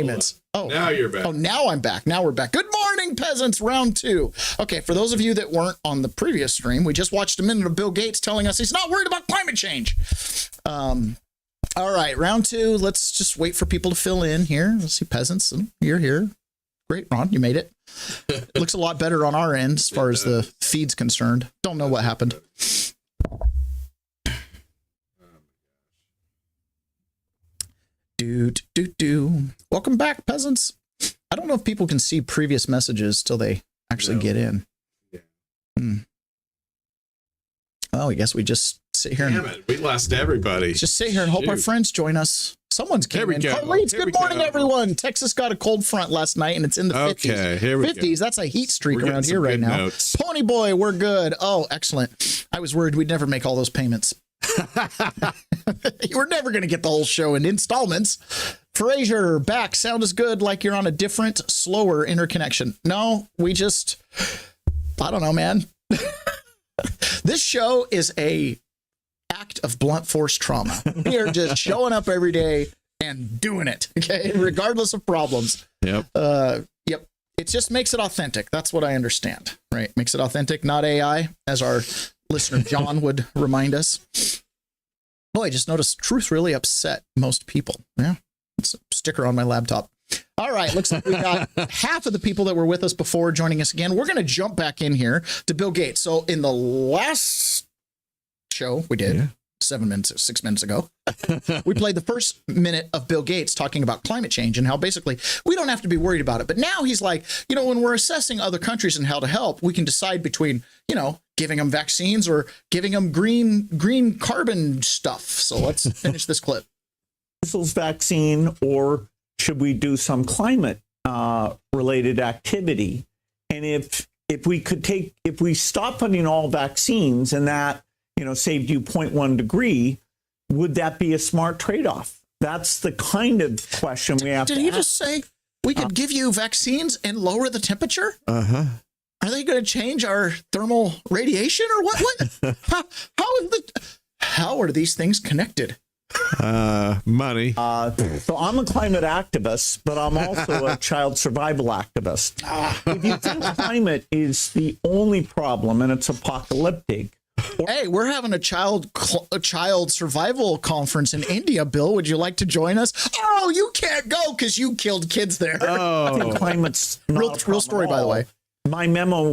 payments. Oh, now you're back. Oh, now I'm back. Now we're back. Good morning, peasants. Round 2. Okay, for those of you that weren't on the previous stream, we just watched a minute of Bill Gates telling us he's not worried about climate change. All right, round 2. Let's just wait for people to fill in here. Let's see, peasants. You're here. Great, Ron. You made it. It looks a lot better on our end as far as the feed's concerned. Don't know what happened. Welcome back, peasants. I don't know if people can see previous messages till they actually get in. Well, I guess we just sit here. Damn it, we lost everybody. Just sit here and hope our friends join us. Someone's came in. Go. Carleets, good morning, everyone. Texas got a cold front last night, and it's in the 50s. Okay, here we 50s. go. That's a heat streak around here right now. Notes. Pony Boy, we're good. Oh, excellent. I was worried we'd never make all those payments. We're never going to get the whole show in installments. Frazier, back. Sound is good, like you're on a different, slower interconnection. No, we just, I don't know, man. This show is a act of blunt force trauma. We are just showing up every day and doing it, okay, regardless of problems. Yep. Yep. It just makes it authentic. That's what I understand, right? Makes it authentic, not AI, as our listener John would remind us. Boy, I just noticed truth really upset most people. Yeah, it's a sticker on my laptop. All right, looks like we got half of the people that were with us before joining us again. We're going to jump back in here to Bill Gates. So in the last show we did 6 minutes ago, we played the first minute of Bill Gates talking about climate change and how basically we don't have to be worried about it. But now he's like, you know, when we're assessing other countries and how to help, we can decide between, you know, giving them vaccines or giving them green carbon stuff. So let's finish this clip. Measles vaccine, or should we do some climate related activity? And if we stop putting all vaccines and that, you know, saved you 0.1 degree, would that be a smart trade-off? That's the kind of question we have to ask. Did he just say we could give you vaccines and lower the temperature? Uh-huh. Are they going to change our thermal radiation or what? How are these things connected? Money. So I'm a climate activist, but I'm also a child survival activist. If you think climate is the only problem and it's apocalyptic. Hey, we're having a child survival conference in India, Bill. Would you like to join us? Oh, you can't go because you killed kids there. I think climate's not real story, by the way. My memo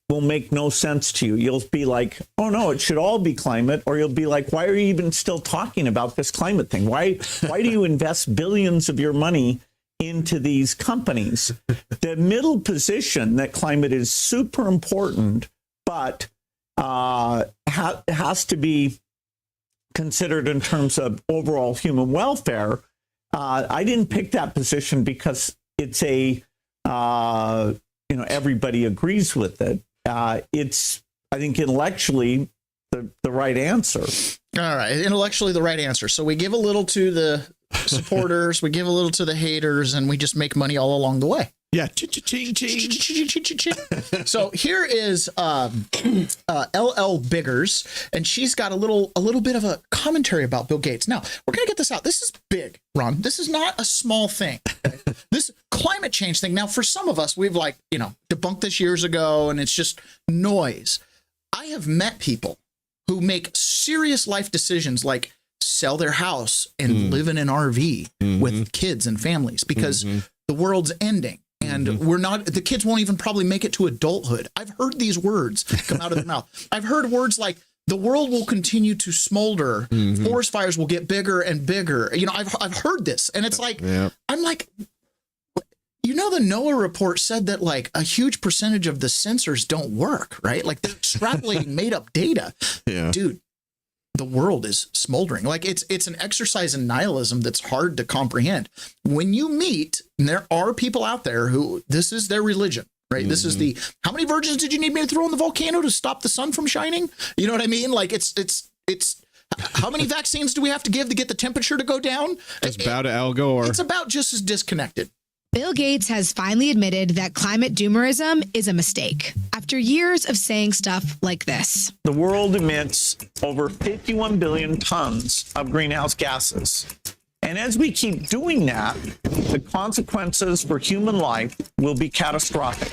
will make no sense to you. You'll be like, oh, no, it should all be climate. Or you'll be like, why are you even still talking about this climate thing? Why do you invest billions of your money into these companies? The middle position that climate is super important, but has to be considered in terms of overall human welfare. I didn't pick that position because it's everybody agrees with it. It's, I think, intellectually the right answer. All right, intellectually the right answer. So we give a little to the supporters, we give a little to the haters, and we just make money all along the way. Yeah. So here is LL Biggers, and she's got a little bit of a commentary about Bill Gates. Now, we're going to get this out. This is big, Ron. This is not a small thing. Okay? This climate change thing. Now, for some of us, we've debunked this years ago, and it's just noise. I have met people who make serious life decisions like sell their house and live in an RV with kids and families because the world's ending. And the kids won't even probably make it to adulthood. I've heard these words come out of their mouth. I've heard words like the world will continue to smolder. Forest fires will get bigger and bigger. You know, I've heard this, and it's like, I'm like, you know, the NOAA report said that like a huge percentage of the sensors don't work, right? Like they're extrapolating made up data. Yeah. Dude, the world is smoldering. Like it's an exercise in nihilism that's hard to comprehend. When you meet, and there are people out there who this is their religion, right? This is how many virgins did you need me to throw in the volcano to stop the sun from shining? You know what I mean? Like it's how many vaccines do we have to give to get the temperature to go down? It's about Al Gore. It's about just as disconnected. Bill Gates has finally admitted that climate doomerism is a mistake after years of saying stuff like this. The world emits over 51 billion tons of greenhouse gases. And as we keep doing that, the consequences for human life will be catastrophic.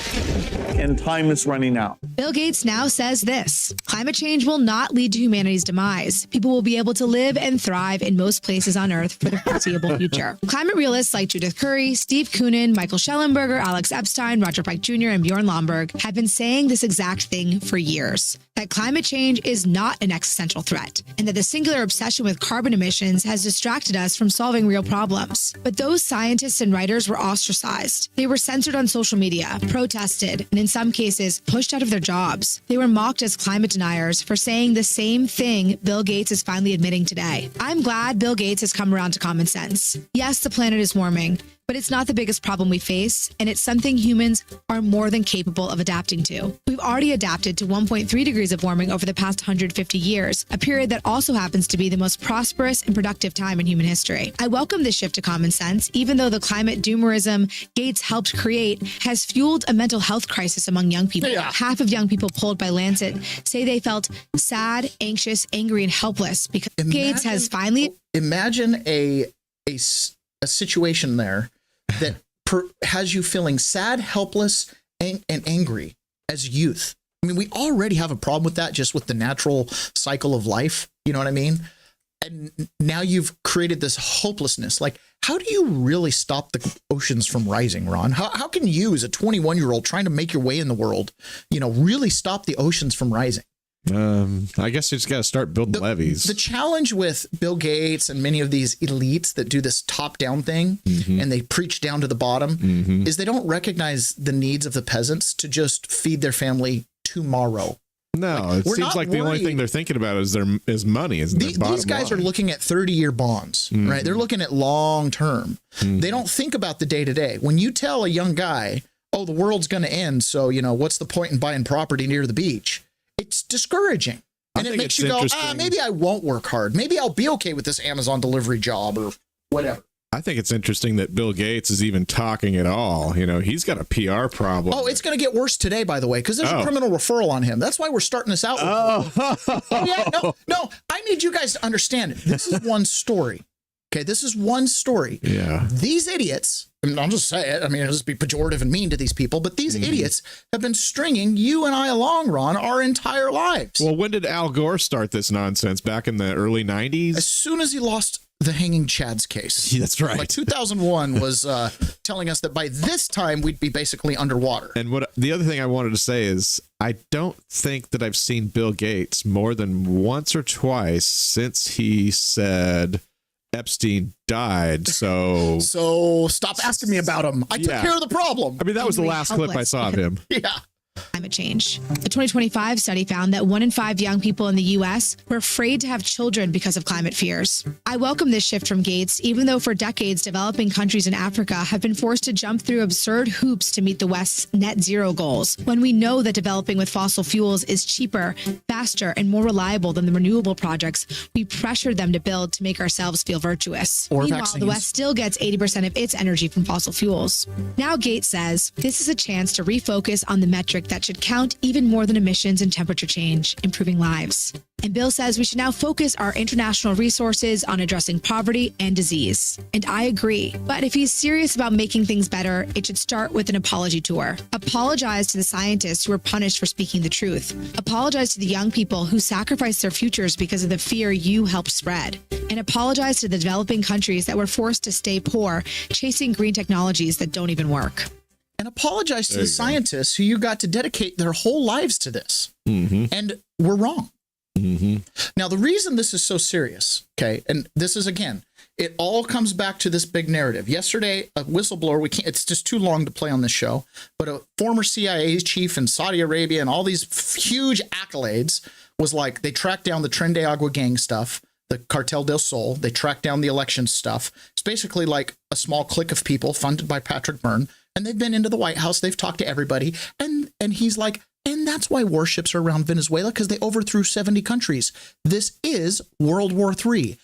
And time is running out. Bill Gates now says this: climate change will not lead to humanity's demise. People will be able to live and thrive in most places on Earth for the foreseeable future. Climate realists like Judith Curry, Steve Koonin, Michael Schellenberger, Alex Epstein, Roger Pike Jr., and Bjorn Lomborg have been saying this exact thing for years: that climate change is not an existential threat, and that the singular obsession with carbon emissions has distracted us from solving real problems. But those scientists and writers were ostracized. They were censored on social media, protested, and in some cases, pushed out of their jobs. They were mocked as climate deniers for saying the same thing Bill Gates is finally admitting today. I'm glad Bill Gates has come around to common sense. Yes, the planet is warming, but it's not the biggest problem we face, and it's something humans are more than capable of adapting to. We've already adapted to 1.3 degrees of warming over the past 150 years, a period that also happens to be the most prosperous and productive time in human history. I welcome this shift to common sense, even though the climate doomerism Gates helped create has fueled a mental health crisis among young people. Yeah. Half of young people polled by Lancet say they felt sad, anxious, angry, and helpless because Gates has finally... Imagine a situation there that has you feeling sad, helpless, and angry as youth. I mean, we already have a problem with that just with the natural cycle of life. You know what I mean? And now you've created this hopelessness. Like, how do you really stop the oceans from rising, Ron? How can you, as a 21-year-old trying to make your way in the world, really stop the oceans from rising? I guess you just got to start building levees. The challenge with Bill Gates and many of these elites that do this top-down thing and they preach down to the bottom is they don't recognize the needs of the peasants to just feed their family tomorrow. No, it seems like the only thing they're thinking about is money. These guys are looking at 30-year bonds, right? They're looking at long-term. They don't think about the day-to-day. When you tell a young guy, oh, the world's going to end, so, what's the point in buying property near the beach? It's discouraging. And it makes you go, maybe I won't work hard. Maybe I'll be okay with this Amazon delivery job or whatever. I think it's interesting that Bill Gates is even talking at all. He's got a PR problem. Oh, it's going to get worse today, by the way, because there's a criminal referral on him. That's why we're starting this out. No, I need you guys to understand it. This is one story. Okay, this is one story. Yeah. These idiots, I'll just say it. It'll just be pejorative and mean to these people, but these idiots have been stringing you and I along, Ron, our entire lives. Well, when did Al Gore start this nonsense? Back in the early 90s? As soon as he lost the Hanging Chad's case. Yeah, that's right. Like 2001 was telling us that by this time we'd be basically underwater. And the other thing I wanted to say is I don't think that I've seen Bill Gates more than once or twice since he said Epstein died, so stop asking me about him. I took care of the problem. I mean, that was the last clip I saw of him. Yeah. Climate change. A 2025 study found that 1 in 5 young people in the U.S. were afraid to have children because of climate fears. I welcome this shift from Gates, even though for decades developing countries in Africa have been forced to jump through absurd hoops to meet the West's net zero goals, when we know that developing with fossil fuels is cheaper, faster, and more reliable than the renewable projects we pressured them to build to make ourselves feel virtuous. Or Meanwhile, vaccines. the West still gets 80% of its energy from fossil fuels. Now Gates says this is a chance to refocus on the metric that should count even more than emissions and temperature change, improving lives. And Bill says we should now focus our international resources on addressing poverty and disease. And I agree. But if he's serious about making things better, it should start with an apology tour. Apologize to the scientists who were punished for speaking the truth. Apologize to the young people who sacrificed their futures because of the fear you helped spread. And apologize to the developing countries that were forced to stay poor, chasing green technologies that don't even work. And apologize to the scientists who you got to dedicate their whole lives to this. And we're wrong. Now, the reason this is so serious, okay, and this is, again, it all comes back to this big narrative. Yesterday, a whistleblower, it's just too long to play on this show, but a former CIA chief in Saudi Arabia and all these huge accolades was like, they tracked down the Tren de Agua gang stuff, the Cartel del Sol, they tracked down the election stuff. It's basically like a small clique of people funded by Patrick Byrne, and they've been into the White House, they've talked to everybody, and he's like, and that's why warships are around Venezuela, because they overthrew 70 countries. This is World War III.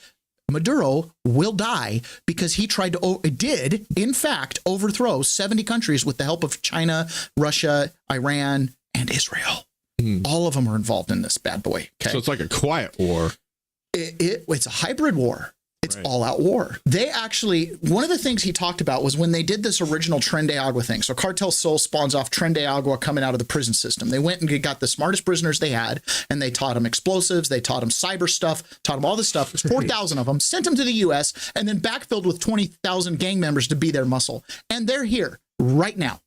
Maduro will die because he did, in fact, overthrow 70 countries with the help of China, Russia, Iran, and Israel. All of them are involved in this bad boy. Okay? So it's like a quiet war. It's a hybrid war. It's all out war. They actually, one of the things he talked about was when they did this original Tren de Agua thing. So Cartel Sol spawns off Tren de Agua coming out of the prison system. They went and got the smartest prisoners they had, and they taught them explosives. They taught them cyber stuff, taught them all this stuff. There's 4,000 of them, sent them to the U.S., and then backfilled with 20,000 gang members to be their muscle. And they're here right now.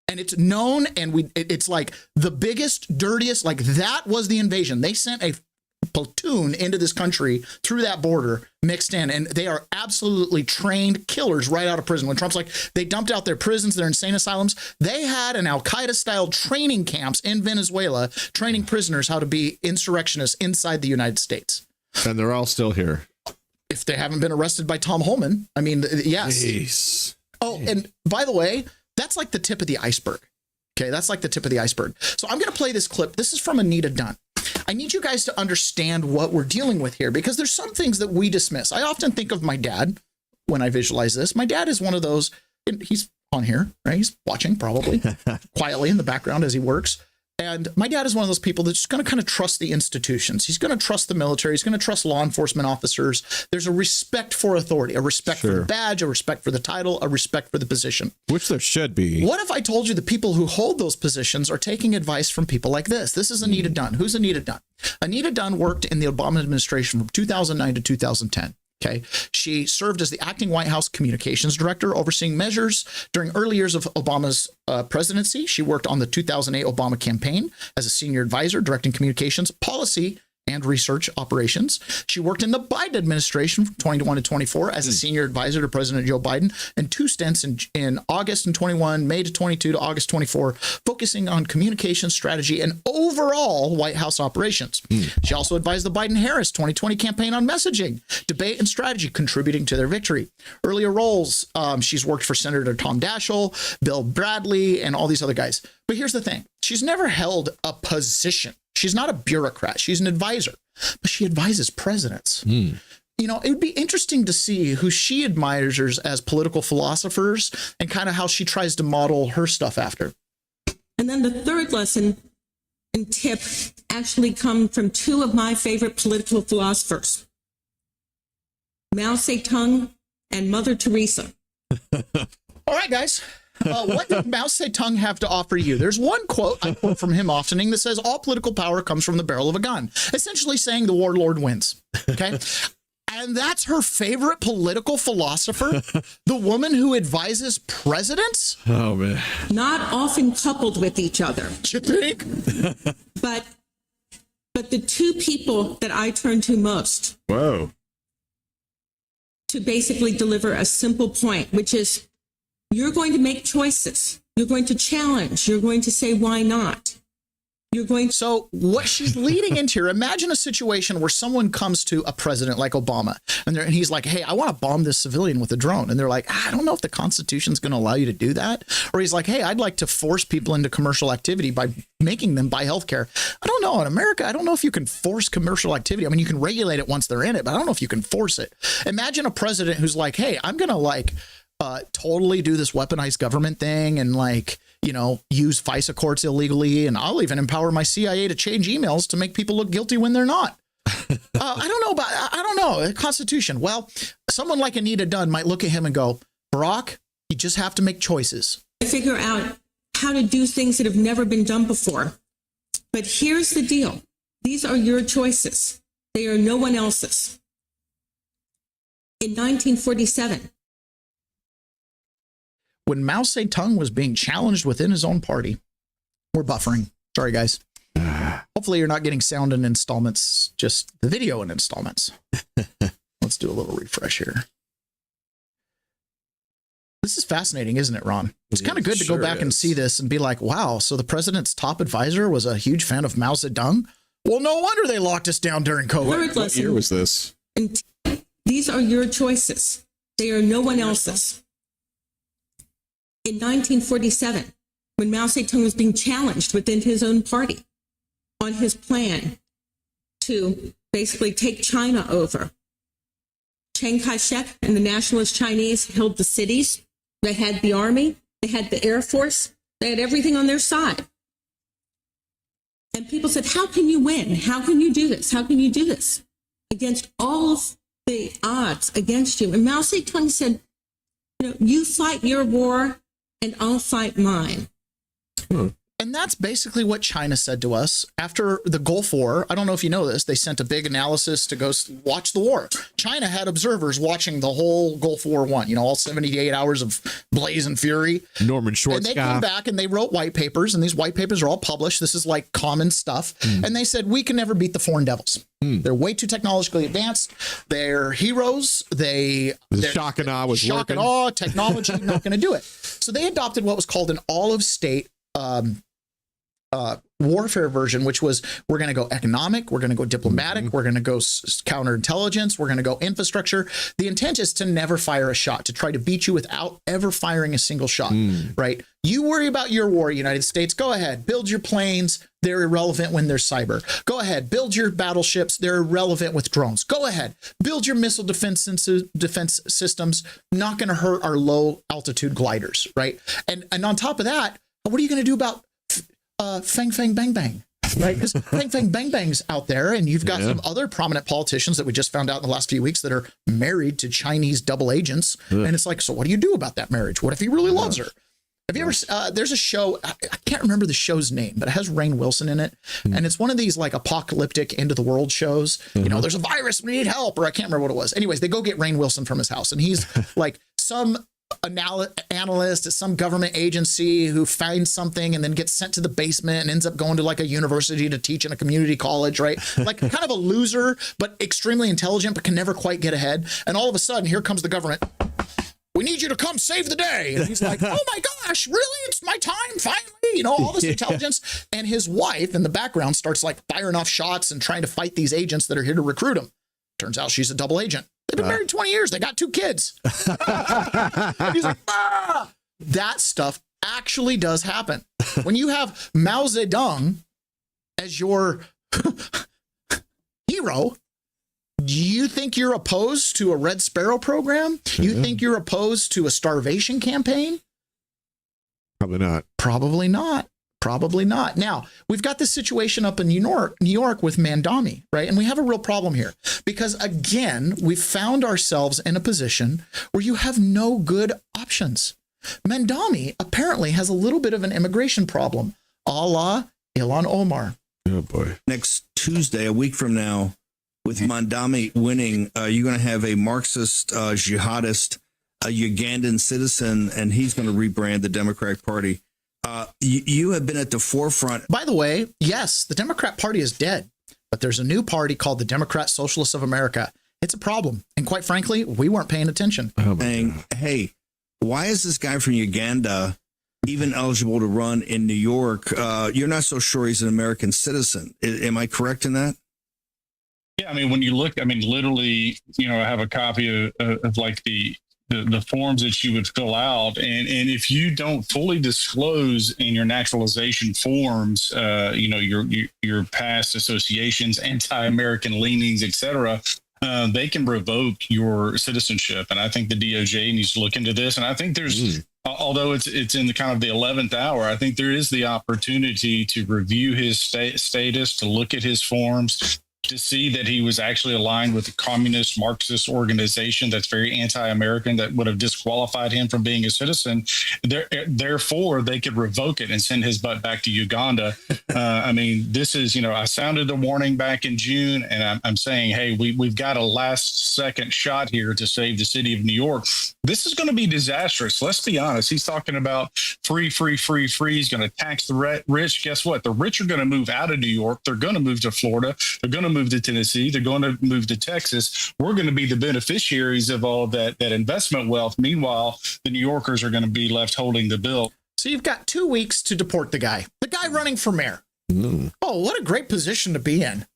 And it's known, and it's like the biggest, dirtiest, like that was the invasion. They sent a platoon into this country through that border mixed in, and they are absolutely trained killers right out of prison. When Trump's like, they dumped out their prisons, their insane asylums, they had an Al-Qaeda style training camps in Venezuela training prisoners how to be insurrectionists inside the United States. And they're all still here. If they haven't been arrested by Tom Holman, I mean, yes. Jeez. Oh, and by the way, that's like the tip of the iceberg. Okay, that's like the tip of the iceberg. So I'm going to play this clip. This is from Anita Dunn. I need you guys to understand what we're dealing with here, because there's some things that we dismiss. I often think of my dad when I visualize this. My dad is one of those, and he's on here, right? He's watching probably quietly in the background as he works. And my dad is one of those people that's just going to kind of trust the institutions. He's going to trust the military. He's going to trust law enforcement officers. There's a respect for authority, a respect for the badge, a respect for the title, a respect for the position. Which there should be. What if I told you the people who hold those positions are taking advice from people like this? This is Anita Dunn. Who's Anita Dunn? Anita Dunn worked in the Obama administration from 2009 to 2010. Okay. She served as the acting White House communications director, overseeing measures during early years of Obama's presidency. She worked on the 2008 Obama campaign as a senior advisor, directing communications, policy, and research operations. She worked in the Biden administration from 2021 to 24 as a senior advisor to President Joe Biden, and two stints in August and 21, May to 22 to August 24, focusing on communication strategy and overall White House operations. She also advised the Biden-Harris 2020 campaign on messaging, debate, and strategy, contributing to their victory. Earlier roles, she's worked for Senator Tom Daschle, Bill Bradley, and all these other guys. But here's the thing. She's never held a position. She's not a bureaucrat. She's an advisor, but she advises presidents. You know, it would be interesting to see who she admires as political philosophers and kind of how she tries to model her stuff after. And then the third lesson and tip actually come from two of my favorite political philosophers, Mao Zedong and Mother Teresa. All right, guys. What did Mao Zedong have to offer you? There's one quote I quote from him often that says, all political power comes from the barrel of a gun, essentially saying the warlord wins. Okay. And that's her favorite political philosopher, the woman who advises presidents. Oh, man. Not often coupled with each other. You think? But the two people that I turn to most Whoa. to basically deliver a simple point, which is, you're going to make choices. You're going to challenge. You're going to say, why not? You're going to. So what she's leading into here, imagine a situation where someone comes to a president like Obama and he's like, hey, I want to bomb this civilian with a drone. And they're like, I don't know if the Constitution's going to allow you to do that. Or he's like, hey, I'd like to force people into commercial activity by making them buy healthcare. I don't know. In America, I don't know if you can force commercial activity. I mean, you can regulate it once they're in it, but I don't know if you can force it. Imagine a president who's like, hey, I'm going to totally do this weaponized government thing and use FISA courts illegally. And I'll even empower my CIA to change emails to make people look guilty when they're not. I don't know. Constitution. Well, someone like Anita Dunn might look at him and go, Barack, you just have to make choices. Figure out how to do things that have never been done before. But here's the deal. These are your choices. They are no one else's. In 1947, when Mao Zedong was being challenged within his own party, we're buffering. Sorry, guys. Hopefully you're not getting sound in installments, just the video in installments. Let's do a little refresh here. This is fascinating, isn't it, Ron? It's kind of good to go back and see this and be like, wow, so the president's top advisor was a huge fan of Mao Zedong? Well, no wonder they locked us down during COVID. What year was this? These are your choices. They are no one else's. In 1947, when Mao Zedong was being challenged within his own party on his plan to basically take China over, Chiang Kai-shek and the nationalist Chinese held the cities. They had the army. They had the Air Force. They had everything on their side. And people said, how can you win? How can you do this? How can you do this? Against all of the odds against you. And Mao Zedong said, you fight your war and I'll fight mine. And that's basically what China said to us after the Gulf War. I don't know if you know this. They sent a big analysis to go watch the war. China had observers watching the whole Gulf War I, all 78 hours of blaze and fury. Norman Schwarzkopf. And they come back and they wrote white papers, and these white papers are all published. This is like common stuff. And they said, we can never beat the foreign devils. They're way too technologically advanced. They're heroes. They're shock and awe was shock working. and awe, technology, not going to do it. So they adopted what was called an all-of-state warfare version, which was, we're going to go economic, we're going to go diplomatic, we're going to go counterintelligence, we're going to go infrastructure. The intent is to never fire a shot, to try to beat you without ever firing a single shot, right? You worry about your war, United States. Go ahead, build your planes. They're irrelevant when there's cyber. Go ahead, build your battleships. They're irrelevant with drones. Go ahead, build your missile defense systems. Not going to hurt our low altitude gliders, right? And on top of that, what are you going to do about Fang Fang Bang Bang, right? Because Fang Fang Bang Bang's out there, and you've got some other prominent politicians that we just found out in the last few weeks that are married to Chinese double agents. And it's like, so what do you do about that marriage? What if he really loves her? Have you ever, there's a show, I can't remember the show's name, but it has Rainn Wilson in it. And it's one of these like apocalyptic end of the world shows. There's a virus, we need help, or I can't remember what it was. Anyways, they go get Rainn Wilson from his house, and he's like some analyst at some government agency who finds something and then gets sent to the basement and ends up going to like a university to teach in a community college, right? Like kind of a loser, but extremely intelligent, but can never quite get ahead. And all of a sudden, here comes the government. We need you to come save the day. And he's like, oh my gosh, really? It's my time, finally. All this intelligence. And his wife in the background starts like firing off shots and trying to fight these agents that are here to recruit him. Turns out she's a double agent. They've been married 20 years. They got 2 kids. He's like, ah! That stuff actually does happen. When you have Mao Zedong as your hero, do you think you're opposed to a Red Sparrow program? You think you're opposed to a starvation campaign? Probably not. Probably not. Probably not. Now, we've got this situation up in New York with Mandami, right? And we have a real problem here because, again, we've found ourselves in a position where you have no good options. Mandami apparently has a little bit of an immigration problem, a la Ilhan Omar. Oh, boy. Next Tuesday, a week from now, with Mandami winning, you're going to have a Marxist jihadist, a Ugandan citizen, and he's going to rebrand the Democratic Party. You have been at the forefront. By the way, yes, the Democrat Party is dead, but there's a new party called the Democrat Socialists of America. It's a problem. And quite frankly, we weren't paying attention. Saying, hey, why is this guy from Uganda even eligible to run in New York? You're not so sure he's an American citizen. Am I correct in that? Yeah, I mean, when you look, I mean, literally, I have a copy of like the forms that you would fill out. And if you don't fully disclose in your naturalization forms, your past associations, anti-American leanings, et cetera, they can revoke your citizenship. And I think the DOJ needs to look into this. And I think there's, although it's in the kind of the 11th hour, I think there is the opportunity to review his status, to look at his forms, to see that he was actually aligned with a communist Marxist organization that's very anti-American that would have disqualified him from being a citizen. Therefore, they could revoke it and send his butt back to Uganda. I mean, this is, I sounded the warning back in June, and I'm saying, hey, we've got a last second shot here to save the city of New York. This is going to be disastrous. Let's be honest. He's talking about free. He's going to tax the rich. Guess what? The rich are going to move out of New York. They're going to move to Florida. They're going to move to Tennessee. They're going to move to Texas. We're going to be the beneficiaries of all that investment wealth. Meanwhile, the New Yorkers are going to be left holding the bill. So you've got 2 weeks to deport the guy running for mayor. Oh, what a great position to be in.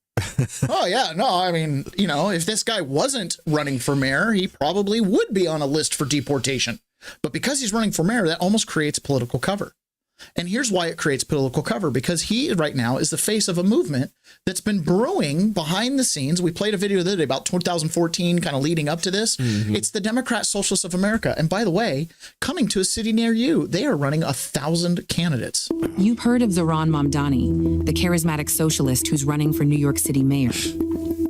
Oh, yeah. No, I mean, if this guy wasn't running for mayor, he probably would be on a list for deportation. But because he's running for mayor, that almost creates political cover. And here's why it creates political cover, because he right now is the face of a movement that's been brewing behind the scenes. We played a video the other day about 2014, kind of leading up to this. It's the Democrat Socialists of America. And by the way, coming to a city near you, they are running 1,000 candidates. You've heard of Zohran Mamdani, the charismatic socialist who's running for New York City mayor.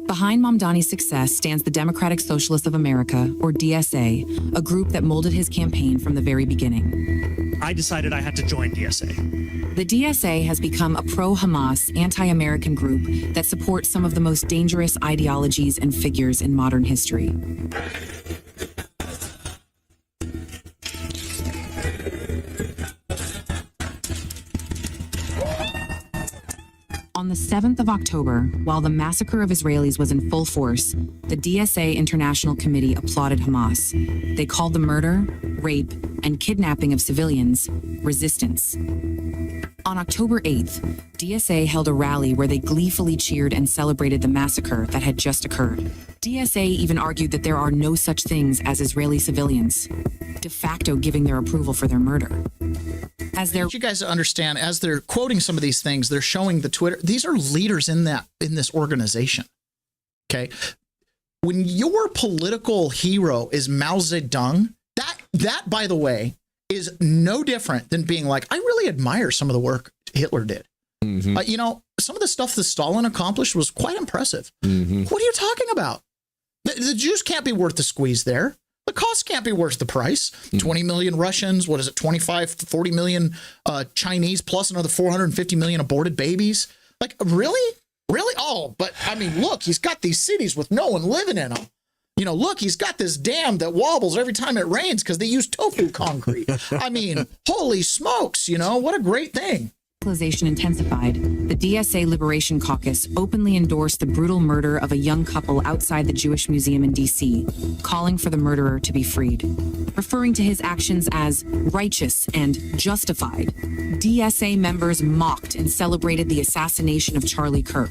Behind Mamdani's success stands the Democratic Socialists of America, or DSA, a group that molded his campaign from the very beginning. I decided I had to join DSA. The DSA has become a pro-Hamas, anti-American group that supports some of the most dangerous ideologies and figures in modern history. On the 7th of October, while the massacre of Israelis was in full force, the DSA International Committee applauded Hamas. They called the murder, rape, and kidnapping of civilians resistance. On October 8th, DSA held a rally where they gleefully cheered and celebrated the massacre that had just occurred. DSA even argued that there are no such things as Israeli civilians, de facto giving their approval for their murder. As they're, you guys understand, as they're quoting some of these things, they're showing the Twitter. These are leaders in this organization. Okay. When your political hero is Mao Zedong, that, by the way, is no different than being like, I really admire some of the work Hitler did. Mm-hmm. Some of the stuff that Stalin accomplished was quite impressive. Mm-hmm. What are you talking about? The Jews can't be worth the squeeze there. The cost can't be worth the price. 20 million Russians, 25 to 40 million Chinese, plus another 450 million aborted babies. Like, really? Really? Oh, but I mean, look, he's got these cities with no one living in them. Look, he's got this dam that wobbles every time it rains because they use tofu concrete. I mean, holy smokes, what a great thing. Radicalization intensified, the DSA Liberation Caucus openly endorsed the brutal murder of a young couple outside the Jewish Museum in D.C., calling for the murderer to be freed. Referring to his actions as righteous and justified, DSA members mocked and celebrated the assassination of Charlie Kirk.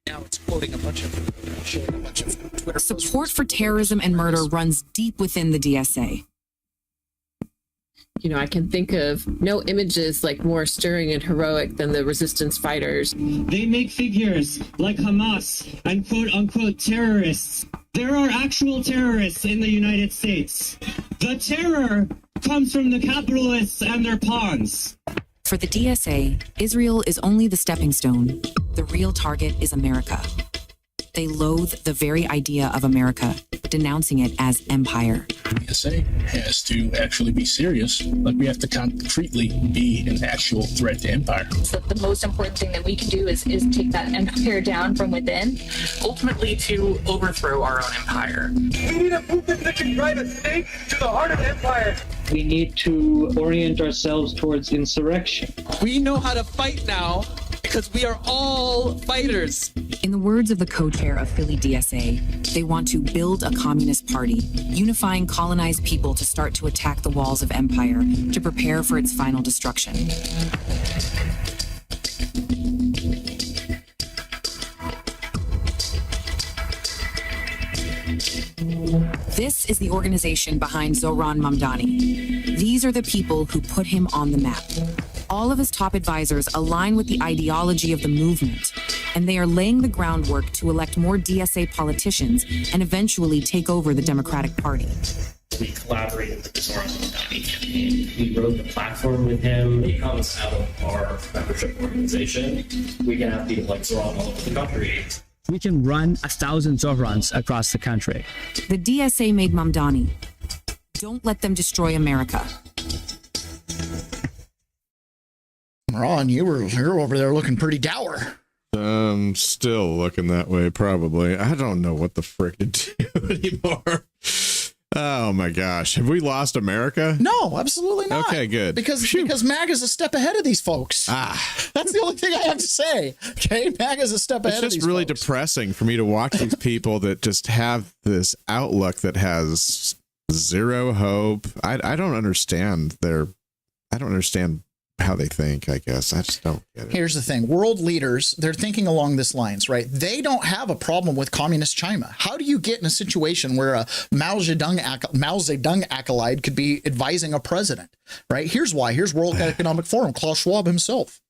Now it's quoting a bunch of Twitter. Support for terrorism and murder runs deep within the DSA. I can think of no images like more stirring and heroic than the resistance fighters. They make figures like Hamas and quote-unquote terrorists. There are actual terrorists in the United States. The terror comes from the capitalists and their pawns. For the DSA, Israel is only the stepping stone. The real target is America. They loathe the very idea of America, denouncing it as empire. DSA has to actually be serious. Like, we have to concretely be an actual threat to empire. So the most important thing that we can do is take that empire down from within. Ultimately to overthrow our own empire. We need a movement that can drive a stake to the heart of empire. We need to orient ourselves towards insurrection. We know how to fight now because we are all fighters. In the words of the co-chair of Philly DSA, they want to build a communist party, unifying colonized people to start to attack the walls of empire to prepare for its final destruction. This is the organization behind Zohran Mamdani. These are the people who put him on the map. All of his top advisors align with the ideology of the movement, and they are laying the groundwork to elect more DSA politicians and eventually take over the Democratic Party. We collaborated with the Zohran Mamdani campaign. We wrote the platform with him. He comes out of our membership organization. We can have people like Zohran all over the country. We can run 1,000 Zohrans across the country. The DSA made Mamdani. Don't let them destroy America. Ron, you're over there looking pretty dour. I'm still looking that way, probably. I don't know what the frick to do anymore. Oh my gosh. Have we lost America? No, absolutely not. Okay, good. Because MAGA's a step ahead of these folks. That's the only thing I have to say. Okay, MAGA's a step ahead of these folks. It's just really depressing for me to watch these people that just have this outlook that has zero hope. I don't understand how they think, I guess. I just don't get it. Here's the thing. World leaders, they're thinking along this lines, right? They don't have a problem with communist China. How do you get in a situation where a Mao Zedong acolyte could be advising a president, right? Here's why. Here's World Economic Forum, Klaus Schwab himself.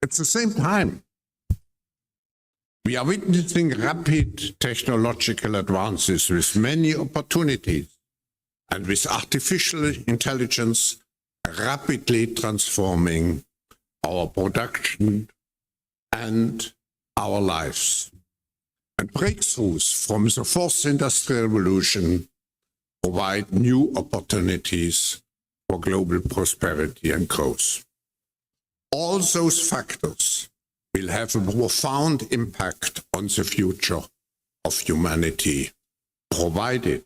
At the same time, we are witnessing rapid technological advances with many opportunities. and with artificial intelligence rapidly transforming our production and our lives. And breakthroughs from the fourth industrial revolution provide new opportunities for global prosperity and growth. All those factors will have a profound impact on the future of humanity, provided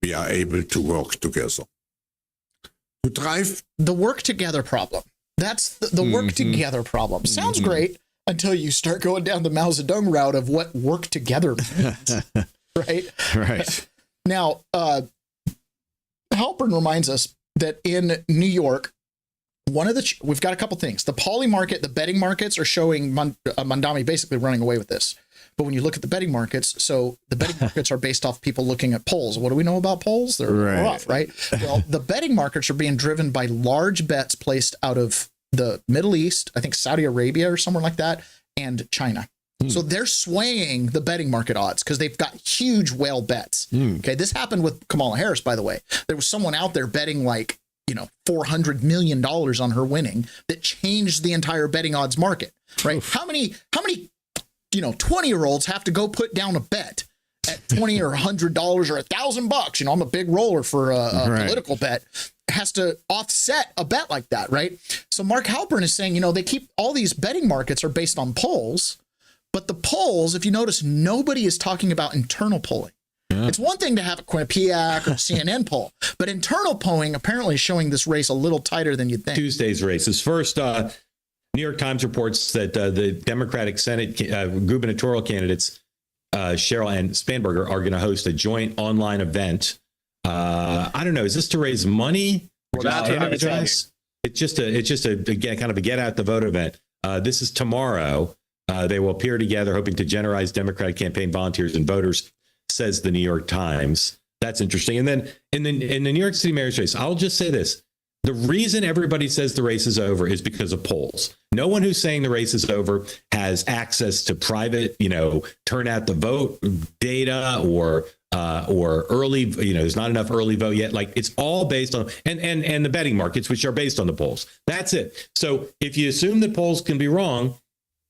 we are able to work together. To drive the work together problem. That's the work together problem. Sounds great until you start going down the Mao Zedong route of what work together means, right? Right. Now, Halpern reminds us that in New York, we've got a couple things. The poly market, the betting markets are showing Mandami basically running away with this. But when you look at the betting markets, so the betting markets are based off people looking at polls. What do we know about polls? They're rough, right? Well, the betting markets are being driven by large bets placed out of the Middle East, I think Saudi Arabia or somewhere like that, and China. So they're swaying the betting market odds because they've got huge whale bets. Okay, this happened with Kamala Harris, by the way. There was someone out there betting like, $400 million on her winning that changed the entire betting odds market, right? How many 20-year-olds have to go put down a bet at $20 or $100 or $1,000? I'm a big roller for a political bet. Has to offset a bet like that, right? So Mark Halpern is saying, they keep all these betting markets are based on polls, but the polls, if you notice, nobody is talking about internal polling. Yeah. It's one thing to have a Quinnipiac or CNN poll, but internal polling apparently is showing this race a little tighter than you'd think. Tuesday's races. First, New York Times reports that the Democratic Senate gubernatorial candidates, Cheryl and Spanberger, are going to host a joint online event. I don't know. Is this to raise money? Or it's just a kind of a get out the vote event. This is tomorrow. They will appear together, hoping to generate Democratic campaign volunteers and voters, says the New York Times. That's interesting. And then in the New York City mayor's race, I'll just say this. The reason everybody says the race is over is because of polls. No one who's saying the race is over has access to private, turn out the vote data or early, there's not enough early vote yet. Like, it's all based on and the betting markets, which are based on the polls. That's it. So if you assume that polls can be wrong,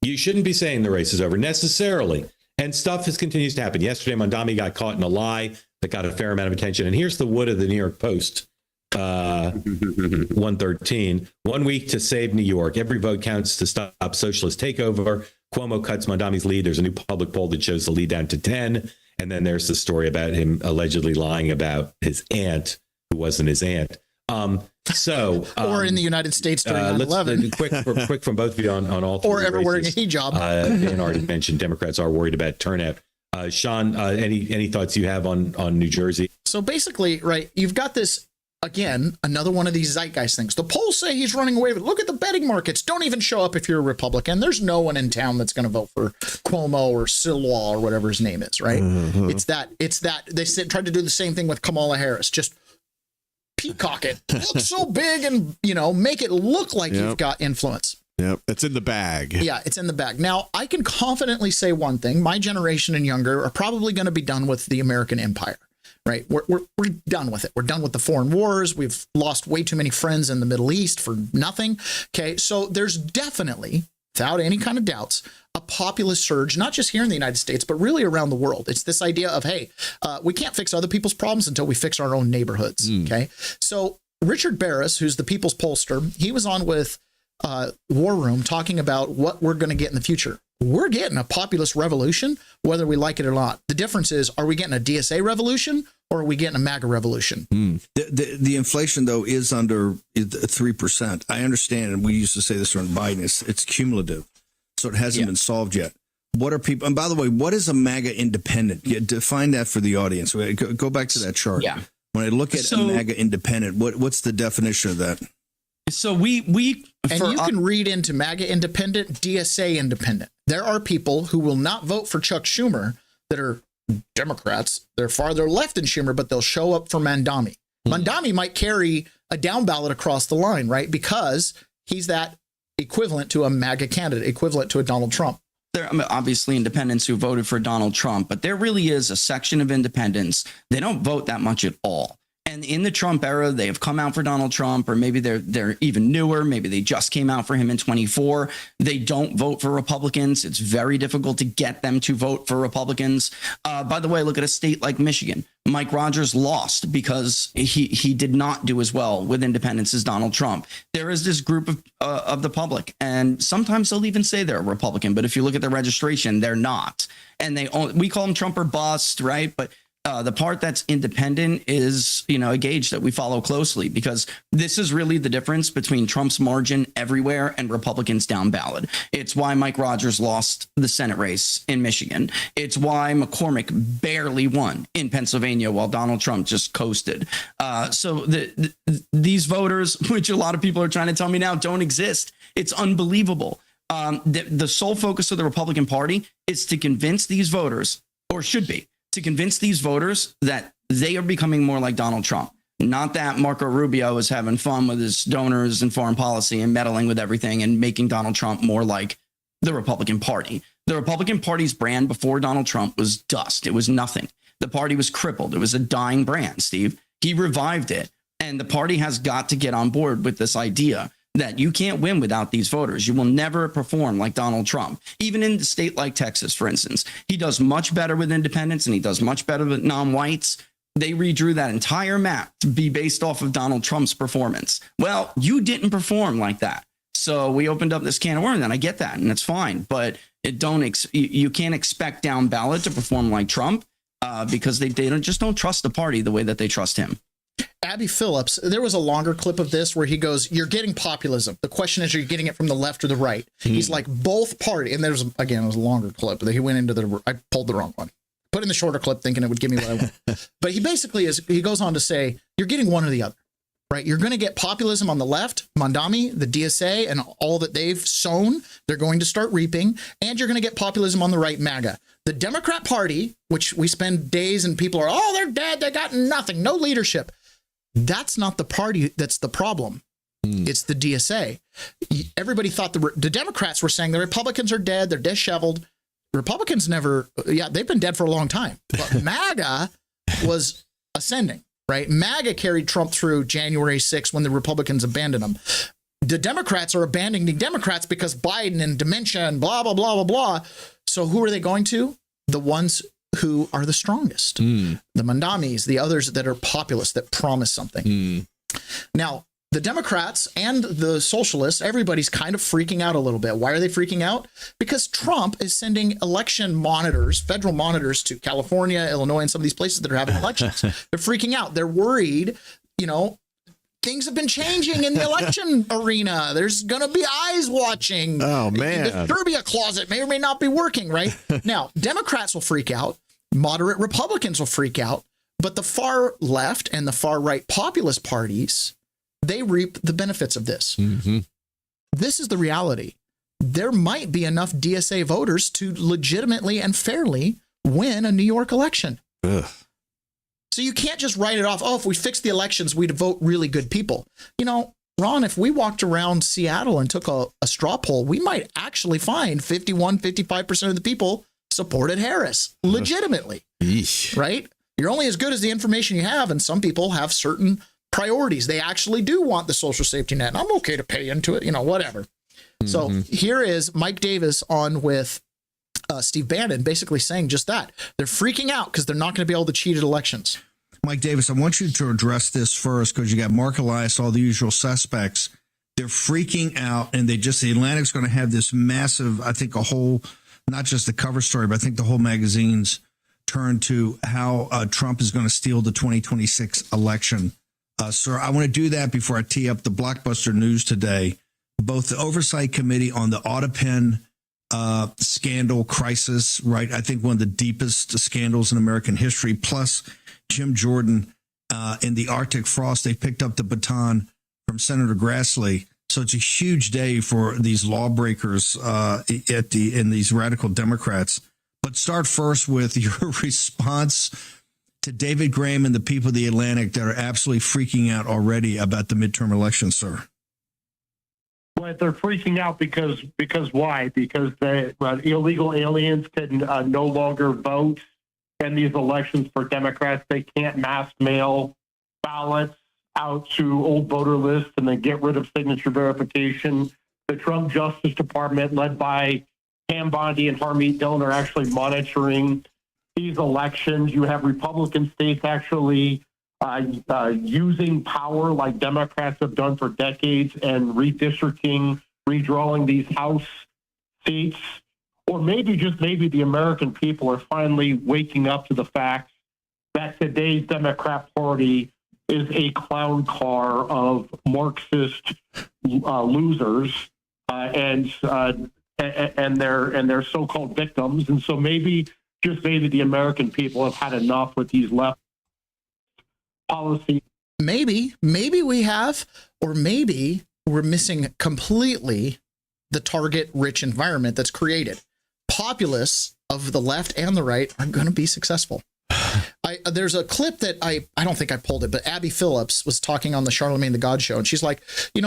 you shouldn't be saying the race is over necessarily. And stuff continues to happen. Yesterday, Mandami got caught in a lie that got a fair amount of attention. And here's the wood of the New York Post. 113. 1 week to save New York. Every vote counts to stop socialist takeover. Cuomo cuts Mandami's lead. There's a new public poll that shows the lead down to 10. And then there's the story about him allegedly lying about his aunt, who wasn't his aunt. Or in the United States during 9/11. Quick from both of you on all three. Or ever wearing a hijab. Dan already mentioned Democrats are worried about turnout. Sean, any thoughts you have on New Jersey? So basically, right, you've got this. Again, another one of these zeitgeist things. The polls say he's running away with it. Look at the betting markets. Don't even show up if you're a Republican. There's no one in town that's going to vote for Cuomo or Silwa or whatever his name is, right? Mm-hmm. It's that. They tried to do the same thing with Kamala Harris. Just peacock it. Look so big and, make it look like you've got influence. Yep, it's in the bag. Yeah, it's in the bag. Now, I can confidently say one thing. My generation and younger are probably going to be done with the American empire. Right. We're done with it. We're done with the foreign wars. We've lost way too many friends in the Middle East for nothing. Okay. So there's definitely, without any kind of doubts, a populist surge, not just here in the United States, but really around the world. It's this idea of, hey, we can't fix other people's problems until we fix our own neighborhoods. Okay. So Richard Barris, who's the People's Pollster, he was on with War Room talking about what we're going to get in the future. We're getting a populist revolution, whether we like it or not. The difference is, are we getting a DSA revolution or are we getting a MAGA revolution? The inflation, though, is under 3%. I understand, and we used to say this around Biden, it's cumulative, so it hasn't been solved yet. What are people? And by the way, what is a MAGA independent? Define that for the audience. Go back to that chart. Yeah. When I look at a MAGA independent, what's the definition of that? So we you can read into MAGA independent, DSA independent. There are people who will not vote for Chuck Schumer that are Democrats. They're farther left than Schumer, but they'll show up for Mandami. Mandami might carry a down ballot across the line, right? Because he's that equivalent to a MAGA candidate, equivalent to a Donald Trump. There are obviously independents who voted for Donald Trump, but there really is a section of independents. They don't vote that much at all. And in the Trump era, they have come out for Donald Trump, or maybe they're even newer. Maybe they just came out for him in 24. They don't vote for Republicans. It's very difficult to get them to vote for Republicans. By the way, look at a state like Michigan. Mike Rogers lost because he did not do as well with independents as Donald Trump. There is this group of the public, and sometimes they'll even say they're a Republican, but if you look at the registration, they're not. And we call them Trump or bust, right? But the part that's independent is, a gauge that we follow closely, because this is really the difference between Trump's margin everywhere and Republicans down ballot. It's why Mike Rogers lost the Senate race in Michigan. It's why McCormick barely won in Pennsylvania while Donald Trump just coasted. So these voters, which a lot of people are trying to tell me now don't exist, it's unbelievable. The sole focus of the Republican Party is to convince these voters, or should be, to convince these voters that they are becoming more like Donald Trump. Not that Marco Rubio is having fun with his donors and foreign policy and meddling with everything and making Donald Trump more like the Republican Party. The Republican Party's brand before Donald Trump was dust. It was nothing. The party was crippled. It was a dying brand, Steve. He revived it. And the party has got to get on board with this idea that you can't win without these voters. You will never perform like Donald Trump. Even in a state like Texas, for instance, he does much better with independents and he does much better with non-whites. They redrew that entire map to be based off of Donald Trump's performance. Well, you didn't perform like that. So we opened up this can of worms, and I get that, and it's fine. But you can't expect down ballot to perform like Trump because they don't trust the party the way that they trust him. Abby Phillips, there was a longer clip of this where he goes, you're getting populism. The question is, are you getting it from the left or the right? He's like, both party. And there's, again, it was a longer clip. He went into I pulled the wrong one. Put in the shorter clip thinking it would give me what I want. But he basically he goes on to say, you're getting one or the other, right? You're going to get populism on the left, Mondami, the DSA, and all that they've sown, they're going to start reaping. And you're going to get populism on the right, MAGA. The Democrat Party, which we spend days and people are, they're dead. They got nothing, no leadership. That's not the party that's the problem. It's the DSA. Everybody thought the Democrats were saying the Republicans are dead. They're disheveled. Republicans never, they've been dead for a long time. But MAGA was ascending, right? MAGA carried Trump through January 6th when the Republicans abandoned him. The Democrats are abandoning Democrats because Biden and dementia and blah, blah, blah, blah, blah. So who are they going to? The ones who are the strongest, the Mondamis, the others that are populist, that promise something. Now, the Democrats and the socialists, everybody's kind of freaking out a little bit. Why are they freaking out? Because Trump is sending election monitors, federal monitors, to California, Illinois, and some of these places that are having elections. They're freaking out. They're worried, things have been changing in the election arena. There's going to be eyes watching. Oh, man. The Serbia closet may or may not be working, right? Now, Democrats will freak out. Moderate Republicans will freak out. But the far left and the far right populist parties, they reap the benefits of this. This is the reality. There might be enough DSA voters to legitimately and fairly win a New York election. Ugh. So you can't just write it off. If we fix the elections, we'd vote really good people. Ron, if we walked around Seattle and took a straw poll, we might actually find 55% of the people supported Harris legitimately. Right? You're only as good as the information you have. And some people have certain priorities. They actually do want the social safety net. And I'm okay to pay into it, whatever. So here is Mike Davis on with Steve Bannon, basically saying just that. They're freaking out because they're not going to be able to cheat at elections. Mike Davis, I want you to address this first because you got Mark Elias, all the usual suspects. They're freaking out, and the Atlantic's going to have this massive, I think, not just the cover story, but I think the whole magazine's turn to how Trump is going to steal the 2026 election. Sir, I want to do that before I tee up the blockbuster news today. Both the Oversight Committee on the Autopen scandal crisis, right? I think one of the deepest scandals in American history, plus Jim Jordan in the Arctic frost. They picked up the baton from Senator Grassley. So it's a huge day for these lawbreakers in these radical Democrats. But start first with your response to David Graham and the people of the Atlantic that are absolutely freaking out already about the midterm election, sir. Well, they're freaking out because why? Because the illegal aliens can no longer vote in these elections for Democrats. They can't mass mail ballots out to old voter lists and then get rid of signature verification. The Trump Justice Department, led by Pam Bondi and Harmeet Dillon, are actually monitoring these elections. You have Republican states actually using power like Democrats have done for decades and redistricting, redrawing these House seats. Or maybe, just maybe, the American people are finally waking up to the fact that today's Democrat Party is a clown car of Marxist losers and their so-called victims. And so maybe, just maybe, the American people have had enough with these left policies. Maybe we have, or maybe we're missing completely the target rich environment that's created. Populists of the left and the right are going to be successful. There's a clip that I don't think I pulled it, but Abby Phillips was talking on the Charlemagne the God show, and she's like,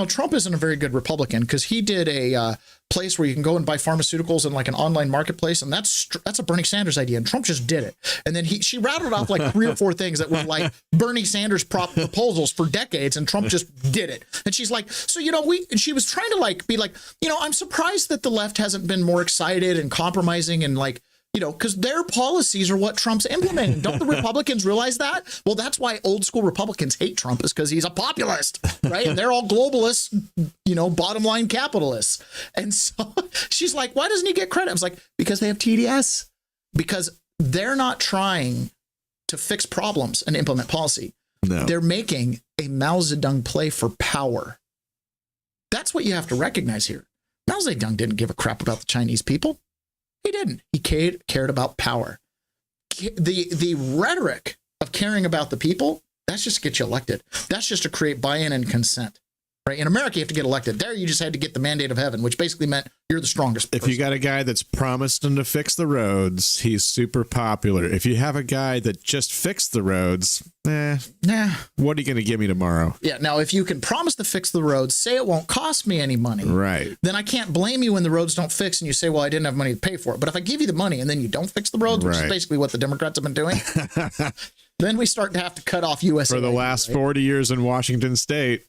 Trump isn't a very good Republican because he did a place where you can go and buy pharmaceuticals in like an online marketplace, and that's a Bernie Sanders idea, and Trump just did it. And then she rattled off like 3 or 4 things that were like Bernie Sanders proposals for decades, and Trump just did it. And she's like, so and she was trying to like be like, I'm surprised that the left hasn't been more excited and compromising and like, because their policies are what Trump's implementing. Don't the Republicans realize that? Well, that's why old school Republicans hate Trump, is because he's a populist, right? And they're all globalists, bottom line capitalists. And so she's like, why doesn't he get credit? I was like, because they have TDS, because they're not trying to fix problems and implement policy. No. They're making a Mao Zedong play for power. That's what you have to recognize here. Mao Zedong didn't give a crap about the Chinese people. He didn't. He cared about power. The rhetoric of caring about the people, that's just to get you elected. That's just to create buy-in and consent. Right? In America, you have to get elected. There, you just had to get the mandate of heaven, which basically meant you're the strongest person. If you got a guy that's promised him to fix the roads, he's super popular. If you have a guy that just fixed the roads, what are you going to give me tomorrow? Yeah. Now, if you can promise to fix the roads, say it won't cost me any money, right? Then I can't blame you when the roads don't fix and you say, well, I didn't have money to pay for it. But if I give you the money and then you don't fix the roads, which is basically what the Democrats have been doing, then we start to have to cut off USA. For the last 40 years in Washington State.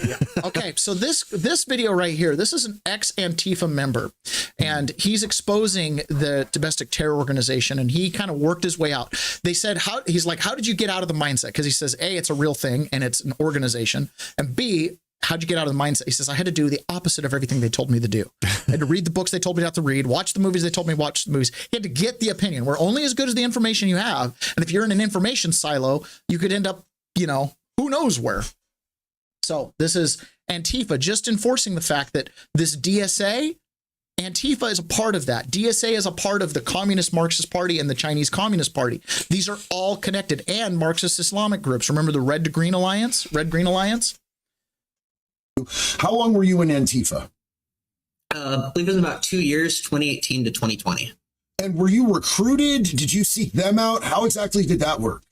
Yeah. Okay, so this video right here, this is an ex-Antifa member, and he's exposing the domestic terror organization, and he kind of worked his way out. They said, how did you get out of the mindset? Because he says, A, it's a real thing, and it's an organization, and B, how'd you get out of the mindset? He says, I had to do the opposite of everything they told me to do. I had to read the books they told me not to read, watch the movies they told me to watch the movies. He had to get the opinion. We're only as good as the information you have, and if you're in an information silo, you could end up, who knows where. So this is Antifa just enforcing the fact that this DSA, Antifa is a part of that. DSA is a part of the Communist Marxist Party and the Chinese Communist Party. These are all connected, and Marxist Islamic groups. Remember the Red Green Alliance? How long were you in Antifa? I believe it was about 2 years, 2018 to 2020. And were you recruited? Did you seek them out? How exactly did that work?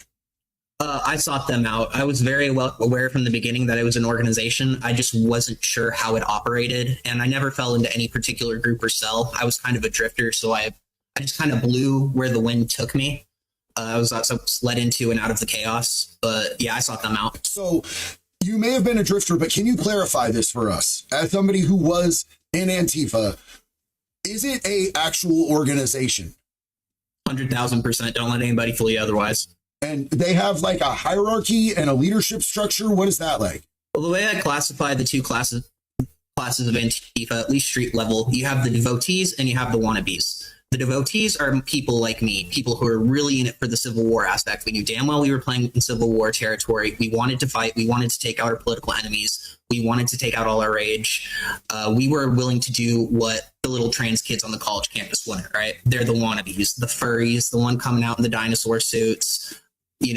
I sought them out. I was very well aware from the beginning that it was an organization. I just wasn't sure how it operated, and I never fell into any particular group or cell. I was kind of a drifter, so I just kind of blew where the wind took me. I was led into and out of the chaos, but yeah, I sought them out. So you may have been a drifter, but can you clarify this for us? As somebody who was in Antifa, is it a actual organization? 100,000%. Don't let anybody fool you otherwise. And they have like a hierarchy and a leadership structure. What is that like? Well, the way I classify the two classes of Antifa, at least street level, you have the devotees and you have the wannabes. The devotees are people like me, people who are really in it for the Civil War aspect. We knew damn well we were playing in Civil War territory. We wanted to fight. We wanted to take out our political enemies. We wanted to take out all our rage. We were willing to do what the little trans kids on the college campus wanted, right? They're the wannabes, the furries, the one coming out in the dinosaur suits,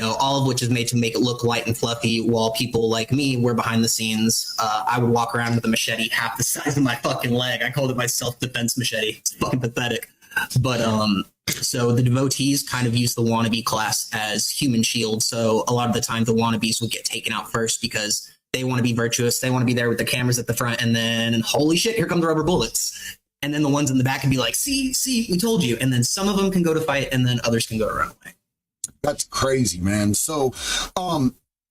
all of which is made to make it look light and fluffy, while people like me were behind the scenes. I would walk around with a machete half the size of my fucking leg. I called it my self-defense machete. It's fucking pathetic. But so the devotees kind of use the wannabe class as human shield. So a lot of the time the wannabes would get taken out first because they want to be virtuous. They want to be there with the cameras at the front, and then holy shit, here come the rubber bullets. And then the ones in the back can be like, see, we told you. And then some of them can go to fight, and then others can go to run away. That's crazy, man. So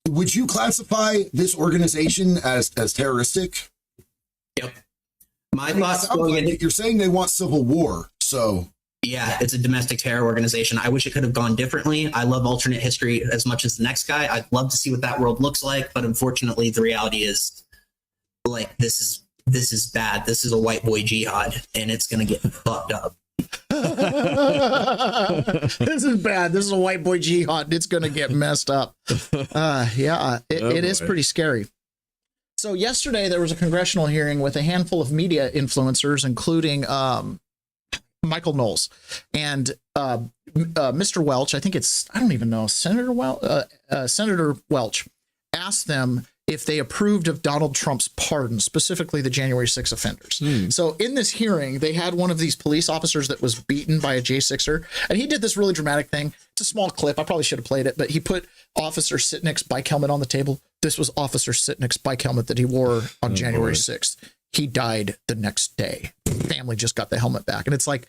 Would you classify this organization as terroristic? Yep. My thoughts going into, you're saying they want civil war, so yeah, it's a domestic terror organization. I wish it could have gone differently. I love alternate history as much as the next guy. I'd love to see what that world looks like, but unfortunately, the reality is, like, this is bad. This is a white boy jihad, and it's gonna get fucked up. This is bad. This is a white boy jihad. It's gonna get messed up. It is pretty scary. So yesterday there was a congressional hearing with a handful of media influencers, including Michael Knowles and Mr. Welch. I think I don't even know, Senator Welch asked them if they approved of Donald Trump's pardon, specifically the January 6 offenders. So in this hearing, they had one of these police officers that was beaten by a J6er, and he did this really dramatic thing. It's a small clip. I probably should have played it, but he put Officer Sitnick's bike helmet on the table. This was Officer Sitnick's bike helmet that he wore on January 6th. He died the next day. Family just got the helmet back. And it's like,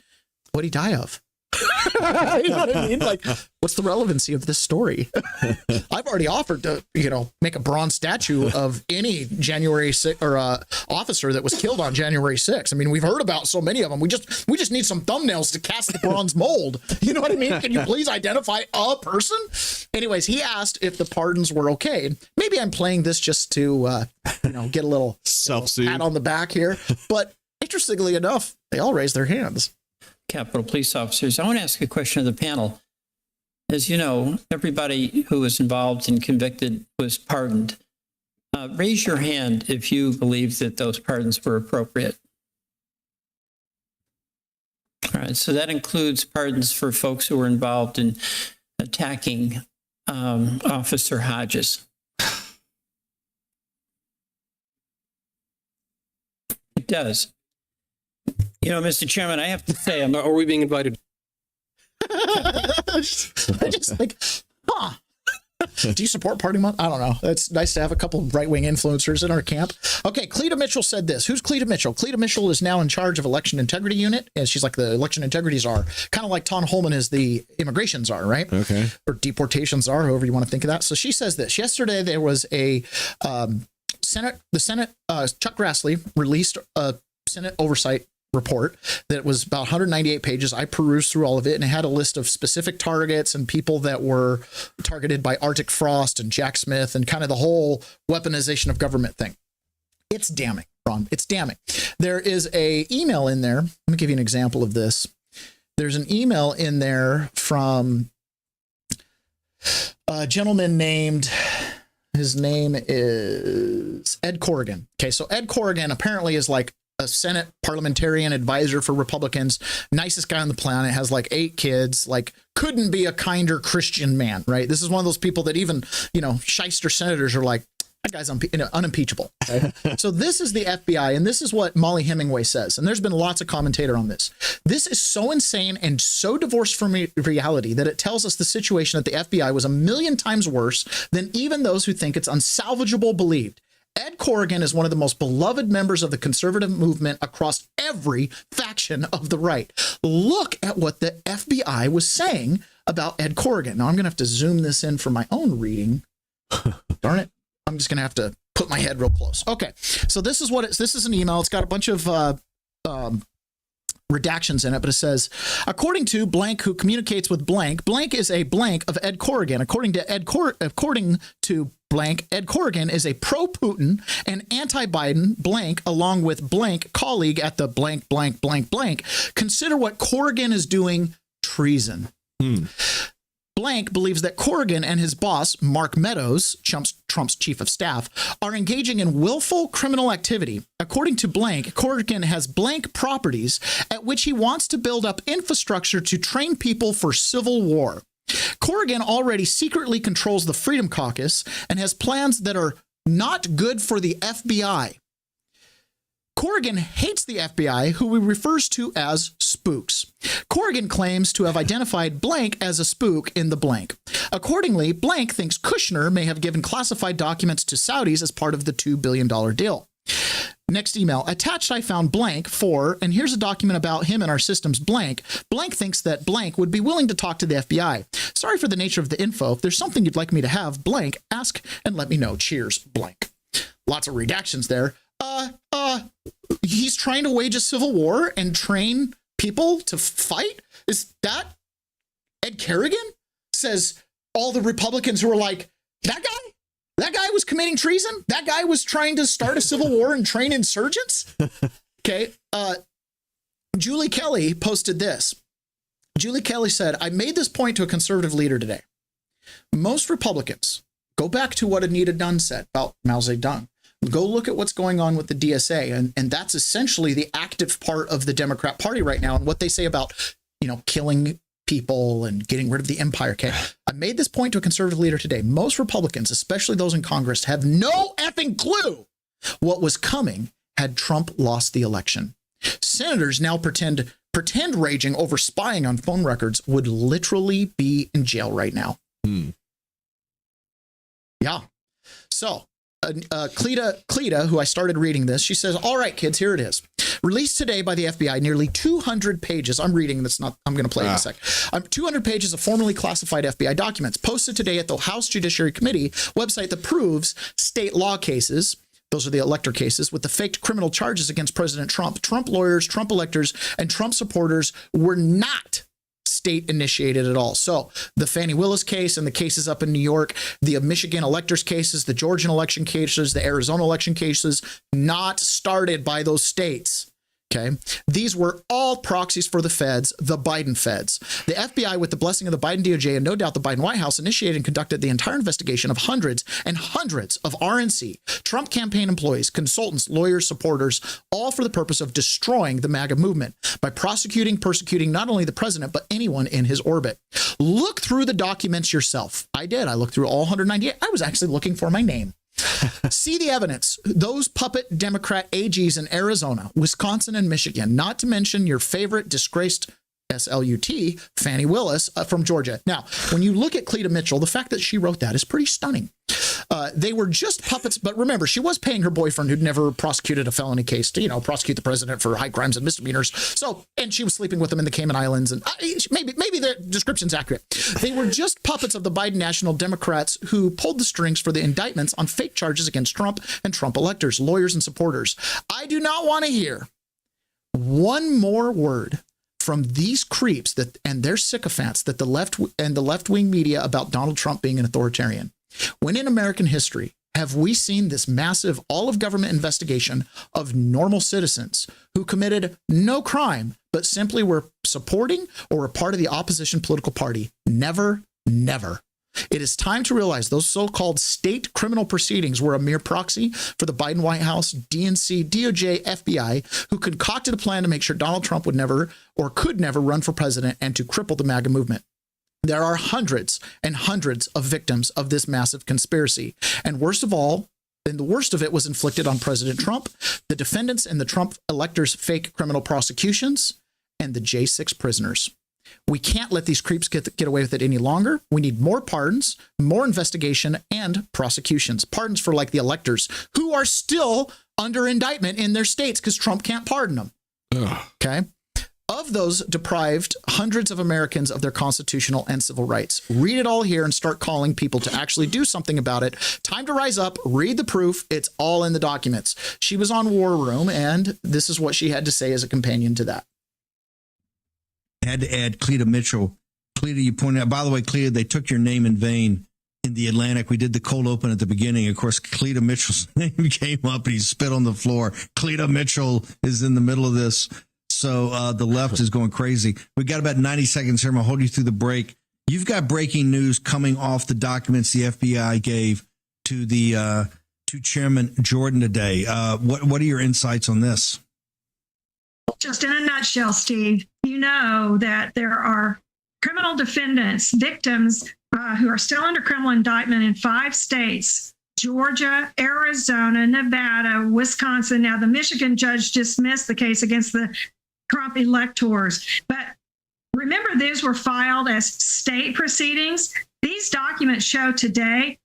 what'd he die of? You know what I mean? Like, what's the relevancy of this story? I've already offered to, make a bronze statue of any January 6 or officer that was killed on January 6. I mean, we've heard about so many of them. We just need some thumbnails to cast the bronze mold. You know what I mean? Can you please identify a person? Anyways, he asked if the pardons were okay. Maybe I'm playing this just to, get a little pat on the back here. But interestingly enough, they all raised their hands. Capitol Police officers. I want to ask a question of the panel. As you know, everybody who was involved and convicted was pardoned. Raise your hand if you believe that those pardons were appropriate. All right, so that includes pardons for folks who were involved in attacking Officer Hodges. It does. Mr. Chairman, I have to say, are we being invited? I just think, do you support Party Month? I don't know. It's nice to have a couple of right-wing influencers in our camp. Okay, Cleta Mitchell said this. Who's Cleta Mitchell? Cleta Mitchell is now in charge of election integrity unit, and she's like the election integrity czar, kind of like Tom Holman is the immigration czar, right? Okay. Or deportation czar, however you want to think of that. So she says this. Yesterday there was a Senate, Chuck Grassley released a Senate oversight report that was about 198 pages. I perused through all of it, and it had a list of specific targets and people that were targeted by Arctic Frost and Jack Smith and kind of the whole weaponization of government thing. It's damning, Ron. It's damning. There is a email in there. Let me give you an example of this. There's an email in there from a gentleman named, his name is Ed Corrigan. Okay, so Ed Corrigan apparently is like a Senate parliamentarian advisor for Republicans, nicest guy on the planet, has like 8 kids, like couldn't be a kinder Christian man, right? This is one of those people that even, shyster senators are like, that guy's unimpeachable. Okay? So this is the FBI, and this is what Molly Hemingway says. And there's been lots of commentator on this. This is so insane and so divorced from reality that it tells us the situation at the FBI was 1,000,000 times worse than even those who think it's unsalvageable believed. Ed Corrigan is one of the most beloved members of the conservative movement across every faction of the right. Look at what the FBI was saying about Ed Corrigan. Now I'm going to have to zoom this in for my own reading. Darn it. I'm just going to have to put my head real close. Okay. So this is this is an email. It's got a bunch of redactions in it, but it says, according to blank who communicates with blank, blank is a blank of Ed Corrigan. According to blank, Ed Corrigan is a pro-Putin and anti-Biden blank, along with blank colleague at the blank, blank, blank, blank. Consider what Corrigan is doing: treason. Blank believes that Corrigan and his boss, Mark Meadows, Trump's chief of staff, are engaging in willful criminal activity. According to blank, Corrigan has blank properties at which he wants to build up infrastructure to train people for civil war. Corrigan already secretly controls the Freedom Caucus and has plans that are not good for the FBI. Corrigan hates the FBI, who he refers to as spooks. Corrigan claims to have identified blank as a spook in the blank. Accordingly, blank thinks Kushner may have given classified documents to Saudis as part of the $2 billion deal. Next email. Attached, I found blank for, and here's a document about him in our systems, blank. Blank thinks that blank would be willing to talk to the FBI. Sorry for the nature of the info. If there's something you'd like me to have, blank, ask and let me know. Cheers, blank. Lots of redactions there. He's trying to wage a civil war and train people to fight? Is that Ed Kerrigan? Says all the Republicans who are like, that guy was committing treason? That guy was trying to start a civil war and train insurgents? Okay. Julie Kelly posted this. Julie Kelly said, I made this point to a conservative leader today. Most Republicans, go back to what Anita Dunn said about Mao Zedong. Go look at what's going on with the DSA. And that's essentially the active part of the Democrat Party right now. And what they say about, killing people and getting rid of the empire. Okay. I made this point to a conservative leader today. Most Republicans, especially those in Congress, have no effing clue what was coming had Trump lost the election. Senators now pretend raging over spying on phone records would literally be in jail right now. Yeah. So Cleta, who I started reading this, she says, all right, kids, here it is. Released today by the FBI, nearly 200 pages. I'm reading this, I'm going to play in a sec. 200 pages of formerly classified FBI documents posted today at the House Judiciary Committee website that proves state law cases. Those are the elector cases with the faked criminal charges against President Trump. Trump lawyers, Trump electors, and Trump supporters were not state initiated at all. So the Fani Willis case and the cases up in New York, the Michigan electors cases, the Georgian election cases, the Arizona election cases, not started by those states. Okay. These were all proxies for the feds, the Biden feds. The FBI, with the blessing of the Biden DOJ and no doubt the Biden White House, initiated and conducted the entire investigation of hundreds and hundreds of RNC, Trump campaign employees, consultants, lawyers, supporters, all for the purpose of destroying the MAGA movement by persecuting not only the president, but anyone in his orbit. Look through the documents yourself. I did. I looked through all 198. I was actually looking for my name. See the evidence. Those puppet Democrat AGs in Arizona, Wisconsin, and Michigan, not to mention your favorite disgraced SLUT, Fani Willis from Georgia. Now, when you look at Cleta Mitchell, the fact that she wrote that is pretty stunning. They were just puppets, but remember, she was paying her boyfriend who'd never prosecuted a felony case to, prosecute the president for high crimes and misdemeanors. So, and she was sleeping with him in the Cayman Islands, and maybe the description's accurate. They were just puppets of the Biden National Democrats who pulled the strings for the indictments on fake charges against Trump and Trump electors, lawyers, and supporters. I do not want to hear one more word from these creeps and their sycophants that the left-wing media about Donald Trump being an authoritarian. When in American history have we seen this massive all-of-government investigation of normal citizens who committed no crime, but simply were supporting or were part of the opposition political party? Never, never. It is time to realize those so-called state criminal proceedings were a mere proxy for the Biden White House, DNC, DOJ, FBI, who concocted a plan to make sure Donald Trump would never or could never run for president and to cripple the MAGA movement. There are hundreds and hundreds of victims of this massive conspiracy. And worst of all, and the worst of it was inflicted on President Trump, the defendants in the Trump electors' fake criminal prosecutions, and the J6 prisoners. We can't let these creeps get away with it any longer. We need more pardons, more investigation, and prosecutions. Pardons for like the electors who are still under indictment in their states because Trump can't pardon them. Okay. Of those deprived hundreds of Americans of their constitutional and civil rights. Read it all here and start calling people to actually do something about it. Time to rise up, read the proof. It's all in the documents. She was on War Room, and this is what she had to say as a companion to that. I had to add Cleta Mitchell. Cleta, you pointed out, by the way, Cleta, they took your name in vain in the Atlantic. We did the cold open at the beginning. Of course, Cleta Mitchell's name came up and he spit on the floor. Cleta Mitchell is in the middle of this. So the left is going crazy. We got about 90 seconds here. I'm going to hold you through the break. You've got breaking news coming off the documents the FBI gave to the to Chairman Jordan today. What are your insights on this? Just in a nutshell, Steve, you know that there are criminal defendants, victims who are still under criminal indictment in 5 states: Georgia, Arizona, Nevada, Wisconsin. Now, the Michigan judge dismissed the case against the Trump electors. But remember, these were filed as state proceedings. These documents show today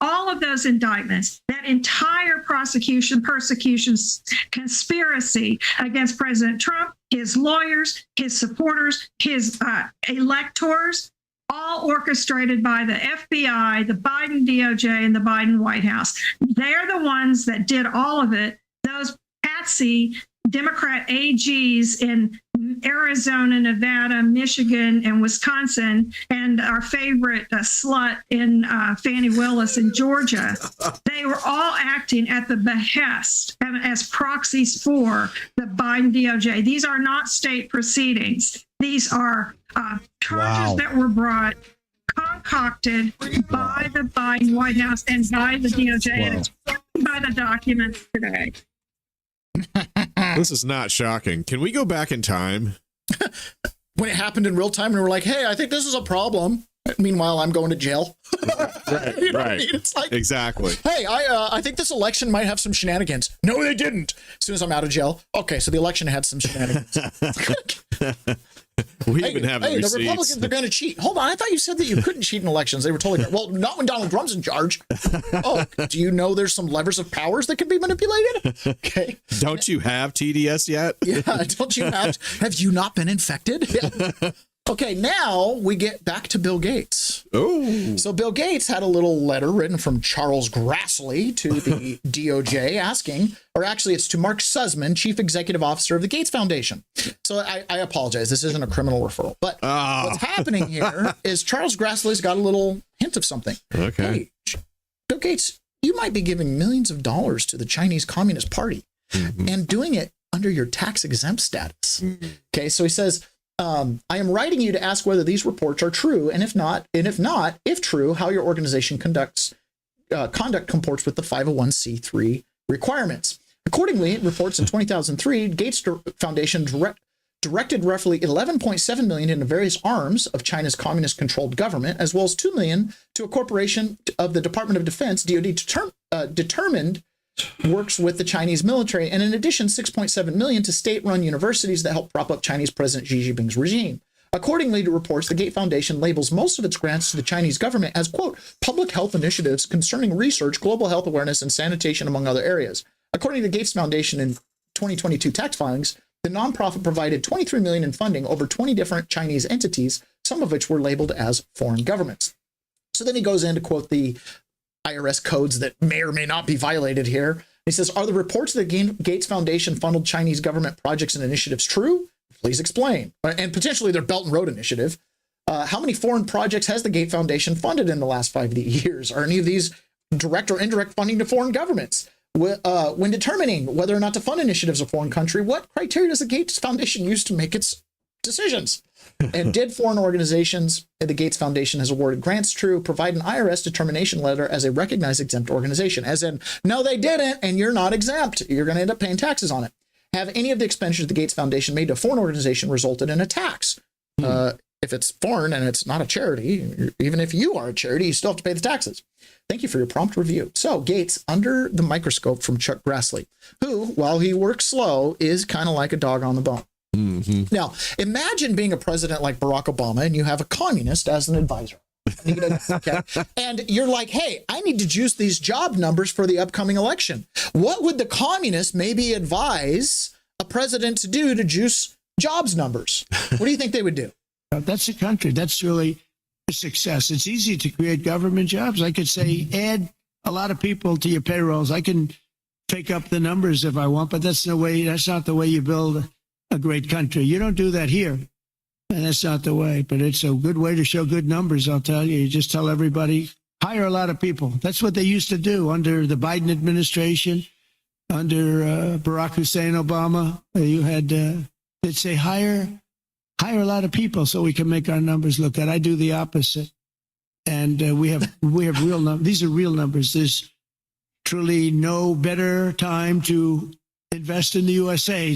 all of those indictments, that entire persecution, conspiracy against President Trump, his lawyers, his supporters, his electors. all orchestrated by the FBI, the Biden DOJ, and the Biden White House. They're the ones that did all of it. Those patsy Democrat AGs in Arizona, Nevada, Michigan, and Wisconsin, and our favorite slut in Fannie Willis in Georgia, they were all acting at the behest as proxies for the Biden DOJ. These are not state proceedings. These are charges that were brought, concocted by the Biden White House and by the DOJ, and it's by the documents today. This is not shocking. Can we go back in time? When it happened in real time, and we're like, hey, I think this is a problem. Meanwhile, I'm going to jail. Right, You know what I right. mean? It's like, Exactly. hey, I think this election might have some shenanigans. No, they didn't. As soon as I'm out of jail. Okay, so the election had some shenanigans. We even have the receipts. Republicans, they're going to cheat. Hold on, I thought you said that you couldn't cheat in elections. They were totally well, not when Donald Trump's in charge. Oh, do you know there's some levers of powers that can be manipulated? Okay. Don't you have TDS yet? Yeah, don't you have you not been infected? Yeah. Okay, now we get back to Bill Gates. Oh. So Bill Gates had a little letter written from Charles Grassley to the DOJ asking, or actually it's to Mark Sussman, Chief Executive Officer of the Gates Foundation. So I apologize. This isn't a criminal referral. But what's happening here is Charles Grassley's got a little hint of something. Okay. Hey, Bill Gates, you might be giving millions of dollars to the Chinese Communist Party and doing it under your tax exempt status. Okay, so he says, I am writing you to ask whether these reports are true, and if not, if true, how your organization conduct comports with the 501c3 requirements. Accordingly, it reports in 2003, Gates Foundation directed roughly $11.7 million into various arms of China's communist-controlled government, as well as $2 million to a corporation of the Department of Defense, DoD, determined works with the Chinese military, and in addition, $6.7 million to state-run universities that help prop up Chinese President Xi Jinping's regime. Accordingly to reports, the Gates Foundation labels most of its grants to the Chinese government as, quote, public health initiatives concerning research, global health awareness, and sanitation, among other areas. According to the Gates Foundation in 2022 tax filings, the nonprofit provided $23 million in funding over 20 different Chinese entities, some of which were labeled as foreign governments. So then he goes in to quote the IRS codes that may or may not be violated here. He says, are the reports that Gates Foundation funneled Chinese government projects and initiatives true? Please explain. And potentially their Belt and Road Initiative. How many foreign projects has the Gates Foundation funded in the last 5 years? Are any of these direct or indirect funding to foreign governments? When determining whether or not to fund initiatives of a foreign country, what criteria does the Gates Foundation use to make its decisions? And did foreign organizations the Gates Foundation has awarded grants to provide an IRS determination letter as a recognized exempt organization? As in, no, they didn't, and you're not exempt. You're going to end up paying taxes on it. Have any of the expenditures the Gates Foundation made to a foreign organization resulted in a tax? If it's foreign and it's not a charity, even if you are a charity, you still have to pay the taxes. Thank you for your prompt review. So Gates, under the microscope from Chuck Grassley, who, while he works slow, is kind of like a dog on the bone. Now, imagine being a president like Barack Obama and you have a communist as an advisor. Okay. And you're like, hey, I need to juice these job numbers for the upcoming election. What would the communist maybe advise a president to do to juice jobs numbers? What do you think they would do? That's a country. That's really a success. It's easy to create government jobs. I could say add a lot of people to your payrolls. I can fake up the numbers if I want, but that's not the way you build a great country. You don't do that here. And that's not the way, but it's a good way to show good numbers, I'll tell you. You just tell everybody, hire a lot of people. That's what they used to do under the Biden administration, under Barack Hussein Obama. You had, they'd say, hire a lot of people so we can make our numbers look good. I do the opposite. And we have real numbers. These are real numbers. There's truly no better time to invest in the USA.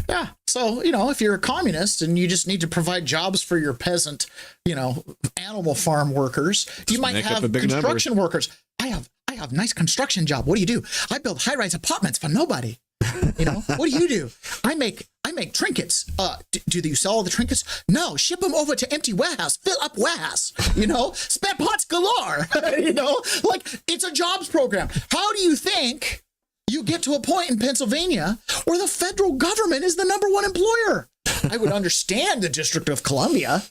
Yeah. So, if you're a communist and you just need to provide jobs for your peasant, animal farm workers, you might have construction workers. I have nice construction job. What do? I build high-rise apartments for nobody. What do? I make trinkets. Do you sell all the trinkets? No, ship them over to empty warehouse, fill up warehouse, spare parts galore, like it's a jobs program. How do you think you get to a point in Pennsylvania where the federal government is the #1 employer? I would understand the District of Columbia,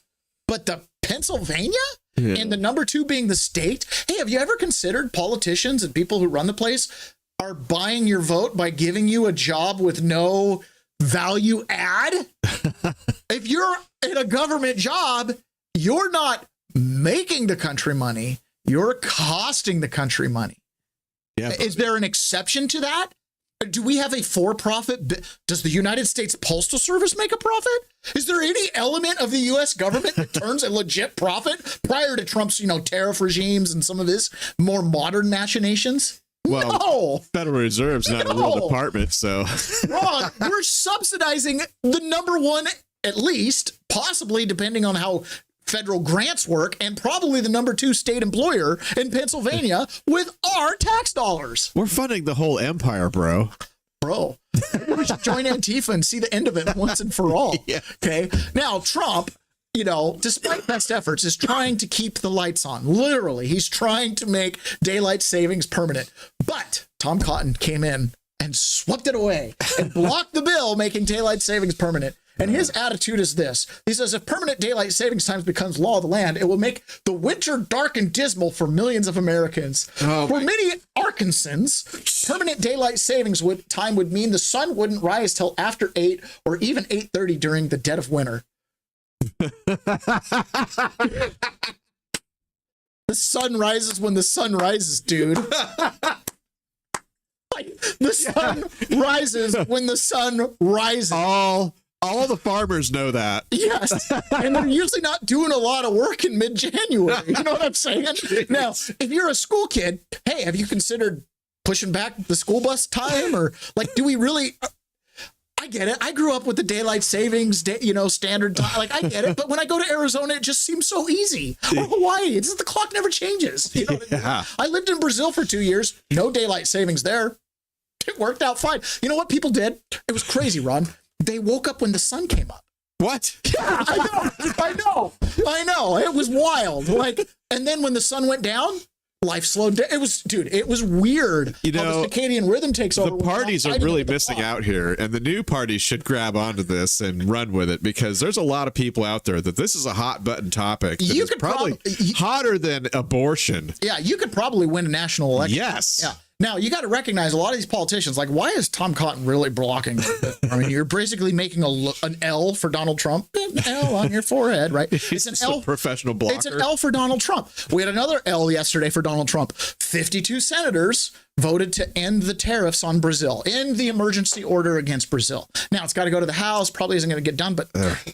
but the Pennsylvania? And the number 2 being the state? Hey, have you ever considered politicians and people who run the place are buying your vote by giving you a job with no value add? If you're in a government job, you're not making the country money, you're costing the country money. Yeah. Is there an exception to that? Do we have a for-profit? Does the United States Postal Service make a profit? Is there any element of the U.S. government that turns a legit profit prior to Trump's, tariff regimes and some of his more modern machinations? Well, no. Federal Reserve's not a real department, so. Ron, we're subsidizing the number 1, at least, possibly depending on how federal grants work, and probably the number 2 state employer in Pennsylvania with our tax dollars. We're funding the whole empire, bro. Bro, we should join Antifa and see the end of it once and for all. Yeah. Okay. Now, Trump, despite best efforts, is trying to keep the lights on. Literally, he's trying to make daylight savings permanent. But Tom Cotton came in and swept it away and blocked the bill making daylight savings permanent. And his attitude is this. He says, if permanent daylight savings times becomes law of the land, it will make the winter dark and dismal for millions of Americans. For many Arkansans, permanent daylight savings time would mean the sun wouldn't rise till after 8 or even 8:30 during the dead of winter. The sun rises when the sun rises, dude. The sun rises when the sun rises. All the farmers know that. Yes. And they're usually not doing a lot of work in mid-January. You know what I'm saying? Now, if you're a school kid, hey, have you considered pushing back the school bus time? Or do we really... I get it. I grew up with the daylight savings, standard time. I get it. But when I go to Arizona, it just seems so easy. Or Hawaii, the clock never changes. You know what I mean? I lived in Brazil for 2 years. No daylight savings there. It worked out fine. You know what people did? It was crazy, Ron. They woke up when the sun came up. What? Yeah, I know. It was wild. And then when the sun went down, life slowed down. It was weird. How the circadian rhythm takes over. The parties are really missing out here, and the new parties should grab onto this and run with it, because there's a lot of people out there that this is a hot button topic. You could probably hotter than abortion. Yeah, you could probably win a national election. Yes. Yeah. Now, you got to recognize a lot of these politicians, why is Tom Cotton really blocking? I mean, you're basically making an L for Donald Trump. An L on your forehead, right? It's an L. A professional blocker. It's an L for Donald Trump. We had another L yesterday for Donald Trump. 52 senators voted to end the tariffs on Brazil, end the emergency order against Brazil. Now, it's got to go to the House, probably isn't going to get done, but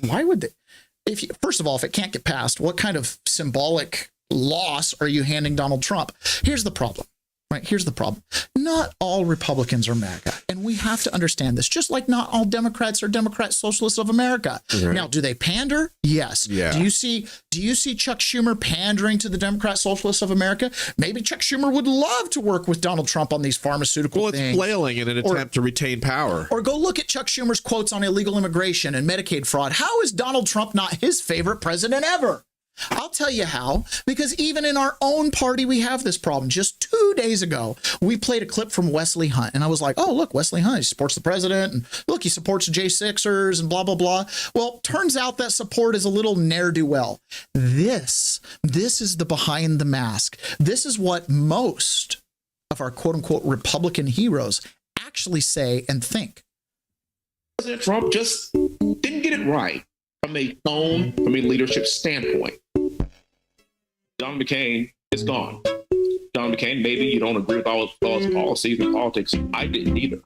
why would they? First of all, if it can't get passed, what kind of symbolic loss are you handing Donald Trump? Here's the problem. Right, here's the problem. Not all Republicans are MAGA, and we have to understand this, just like not all Democrats are Democrat Socialists of America. Right. Now, do they pander? Yes. Yeah. Do you see Chuck Schumer pandering to the Democrat Socialists of America? Maybe Chuck Schumer would love to work with Donald Trump on these pharmaceutical things. It's flailing in an attempt to retain power. Or go look at Chuck Schumer's quotes on illegal immigration and Medicaid fraud. How is Donald Trump not his favorite president ever? I'll tell you how, because even in our own party, we have this problem. Just 2 days ago, we played a clip from Wesley Hunt, and I was like, oh, look, Wesley Hunt, he supports the president, and look, he supports the J6ers and blah, blah, blah. Well, turns out that support is a little ne'er-do-well. This is the behind the mask. This is what most of our quote-unquote Republican heroes actually say and think. President Trump just didn't get it right from a tone, from a leadership standpoint. John McCain is gone. John McCain, maybe you don't agree with all his policies and politics. I didn't either.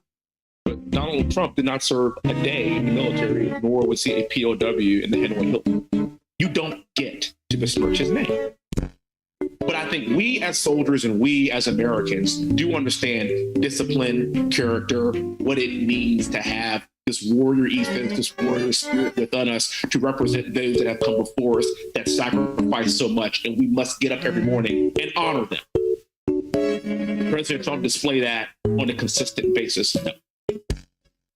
But Donald Trump did not serve a day in the military, nor was he a POW in the Hanoi Hilton. You don't get to besmirch his name. But I think we as soldiers and we as Americans do understand discipline, character, what it means to have this warrior ethos, this warrior spirit within us to represent those that have come before us that sacrifice so much, and we must get up every morning and honor them. President Trump displayed that on a consistent basis. No.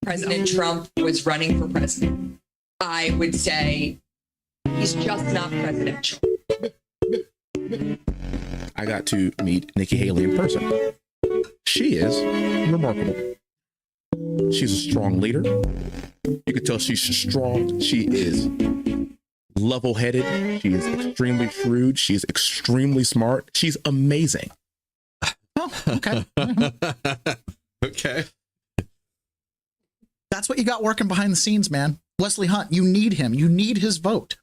President Trump was running for president. I would say he's just not presidential. I got to meet Nikki Haley in person. She is remarkable. She's a strong leader. You can tell she's strong. She is level-headed. She is extremely shrewd. She's extremely smart. She's amazing. Oh, okay. Okay. That's what you got working behind the scenes, man. Wesley Hunt, you need him. You need his vote.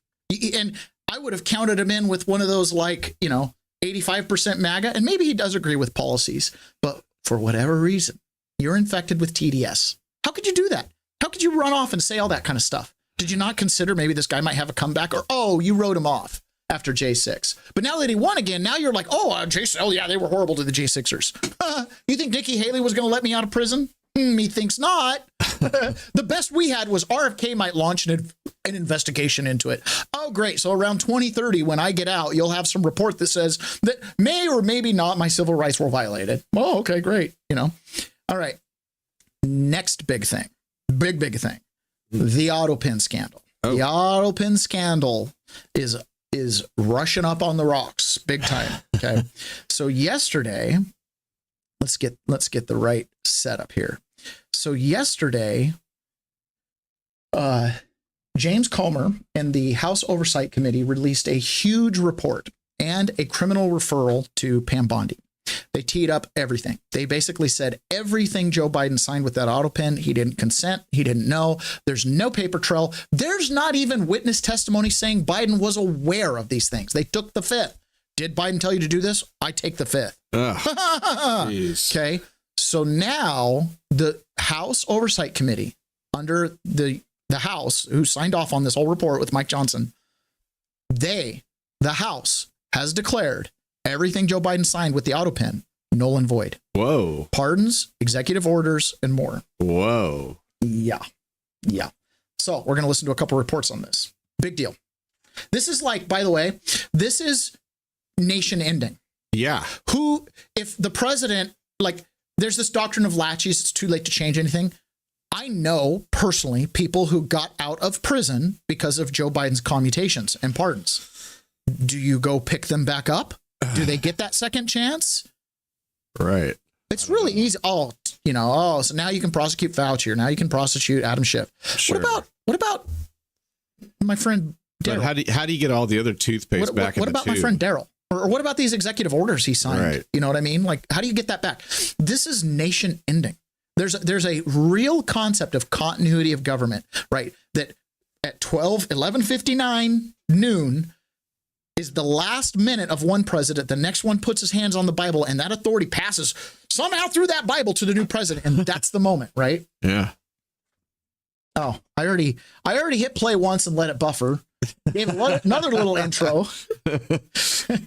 And I would have counted him in with one of those, like, 85% MAGA, and maybe he does agree with policies, but for whatever reason, you're infected with TDS. How could you do that? How could you run off and say all that kind of stuff? Did you not consider maybe this guy might have a comeback, or, oh, you wrote him off after J6? But now that he won again, now you're like, oh, J6, oh yeah, they were horrible to the J6ers. You think Nikki Haley was going to let me out of prison? He thinks not. The best we had was RFK might launch an investigation into it. Oh, great. So around 2030, when I get out, you'll have some report that says that may or maybe not my civil rights were violated. Oh, okay, great. All right. Next big thing. Big thing. The autopin scandal. Oh. The autopin scandal is rushing up on the rocks big time. Okay. So yesterday, let's get the right setup here. So yesterday, James Comer and the House Oversight Committee released a huge report and a criminal referral to Pam Bondi. They teed up everything. They basically said everything Joe Biden signed with that auto pen, he didn't consent, he didn't know. There's no paper trail. There's not even witness testimony saying Biden was aware of these things. They took the fifth. Did Biden tell you to do this? I take the fifth. Okay. So now the House Oversight Committee, under the House, who signed off on this whole report with Mike Johnson, the House has declared everything Joe Biden signed with the auto pen null and void. Whoa. Pardons, executive orders, and more. Whoa. Yeah. So we're going to listen to a couple reports on this. Big deal. This is like, by the way, this is nation ending. Yeah. If the president, like, there's this doctrine of laches, it's too late to change anything. I know personally people who got out of prison because of Joe Biden's commutations and pardons. Do you go pick them back up? Do they get that second chance? Right. It's really easy. So now you can prosecute Fauci, or now you can prosecute Adam Schiff. Sure. What about my friend Daryl? How do you get all the other toothpaste back in the tube? What about my friend Daryl? Or what about these executive orders he signed? Right. You know what I mean? Like, how do you get that back? This is nation ending. There's a real concept of continuity of government, right? That at 11:59 noon is the last minute of one president. The next one puts his hands on the Bible, and that authority passes somehow through that Bible to the new president. And that's the moment, right? Yeah. Oh, I already hit play once and let it buffer. Gave another little intro, and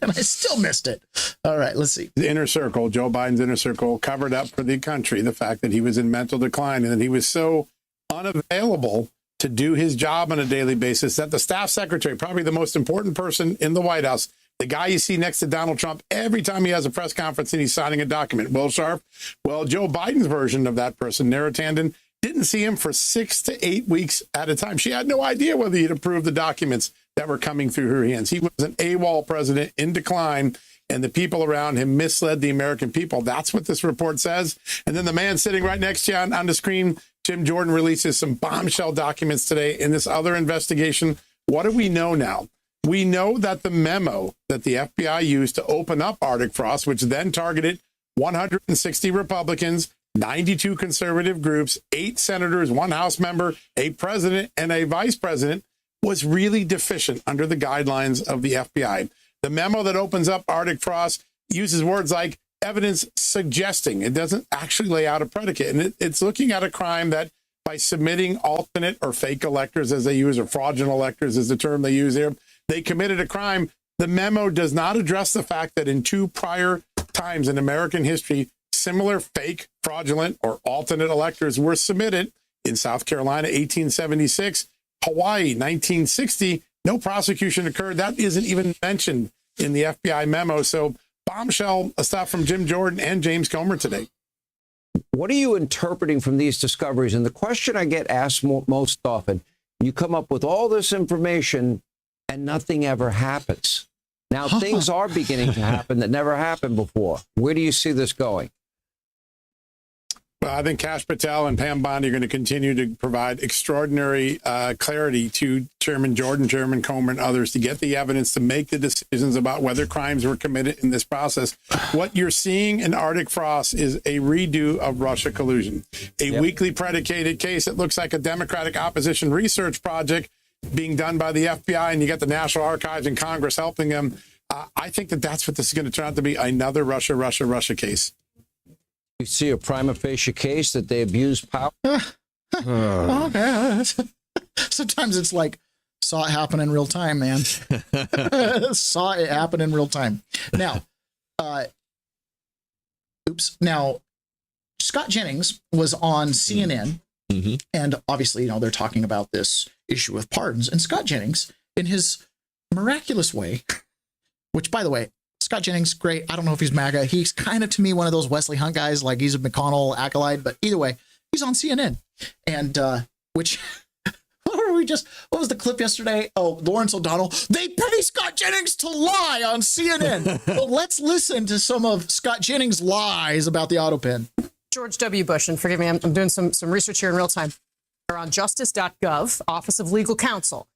I still missed it. All right, let's see. The inner circle, Joe Biden's inner circle, covered up for the country the fact that he was in mental decline and that he was so unavailable to do his job on a daily basis that the staff secretary, probably the most important person in the White House, the guy you see next to Donald Trump every time he has a press conference and he's signing a document, Will Sharp. Well, Joe Biden's version of that person, Nara Tanden, didn't see him for 6 to 8 weeks at a time. She had no idea whether he'd approved the documents that were coming through her hands. He was an AWOL president in decline, and the people around him misled the American people. That's what this report says. And then the man sitting right next to you on the screen, Jim Jordan, releases some bombshell documents today in this other investigation. What do we know now? We know that the memo that the FBI used to open up Arctic Frost, which then targeted 160 Republicans, 92 conservative groups, 8 senators, 1 House member, a president, and a vice president, was really deficient under the guidelines of the FBI. The memo that opens up Arctic Frost uses words like evidence suggesting. It doesn't actually lay out a predicate. And it's looking at a crime that by submitting alternate or fake electors, as they use, or fraudulent electors is the term they use here, they committed a crime. The memo does not address the fact that in 2 prior times in American history, similar fake, fraudulent, or alternate electors were submitted in South Carolina, 1876, Hawaii, 1960. No prosecution occurred. That isn't even mentioned in the FBI memo. So bombshell stuff from Jim Jordan and James Comer today. What are you interpreting from these discoveries? And the question I get asked most often, you come up with all this information and nothing ever happens. Now, things are beginning to happen that never happened before. Where do you see this going? Well, I think Kash Patel and Pam Bondi are going to continue to provide extraordinary clarity to Chairman Jordan, Chairman Comer, and others to get the evidence to make the decisions about whether crimes were committed in this process. What you're seeing in Arctic Frost is a redo of Russia collusion, a weakly predicated case that looks like a Democratic opposition research project being done by the FBI, and you get the National Archives and Congress helping them. I think that that's what this is going to turn out to be, another Russia case. You see a prima facie case that they abused power. Okay. Sometimes it's like, saw it happen in real time, man. Saw it happen in real time. Now, Now, Scott Jennings was on CNN, and obviously, they're talking about this issue with pardons. And Scott Jennings, in his miraculous way, which, by the way, Scott Jennings, great. I don't know if he's MAGA. He's kind of, to me, one of those Wesley Hunt guys, like he's a McConnell acolyte, but either way, he's on CNN. And what was the clip yesterday? Oh, Lawrence O'Donnell. They pay Scott Jennings to lie on CNN. Well, let's listen to some of Scott Jennings' lies about the auto pen. George W. Bush, and forgive me, I'm doing some research here in real time. They're on justice.gov, Office of Legal Counsel.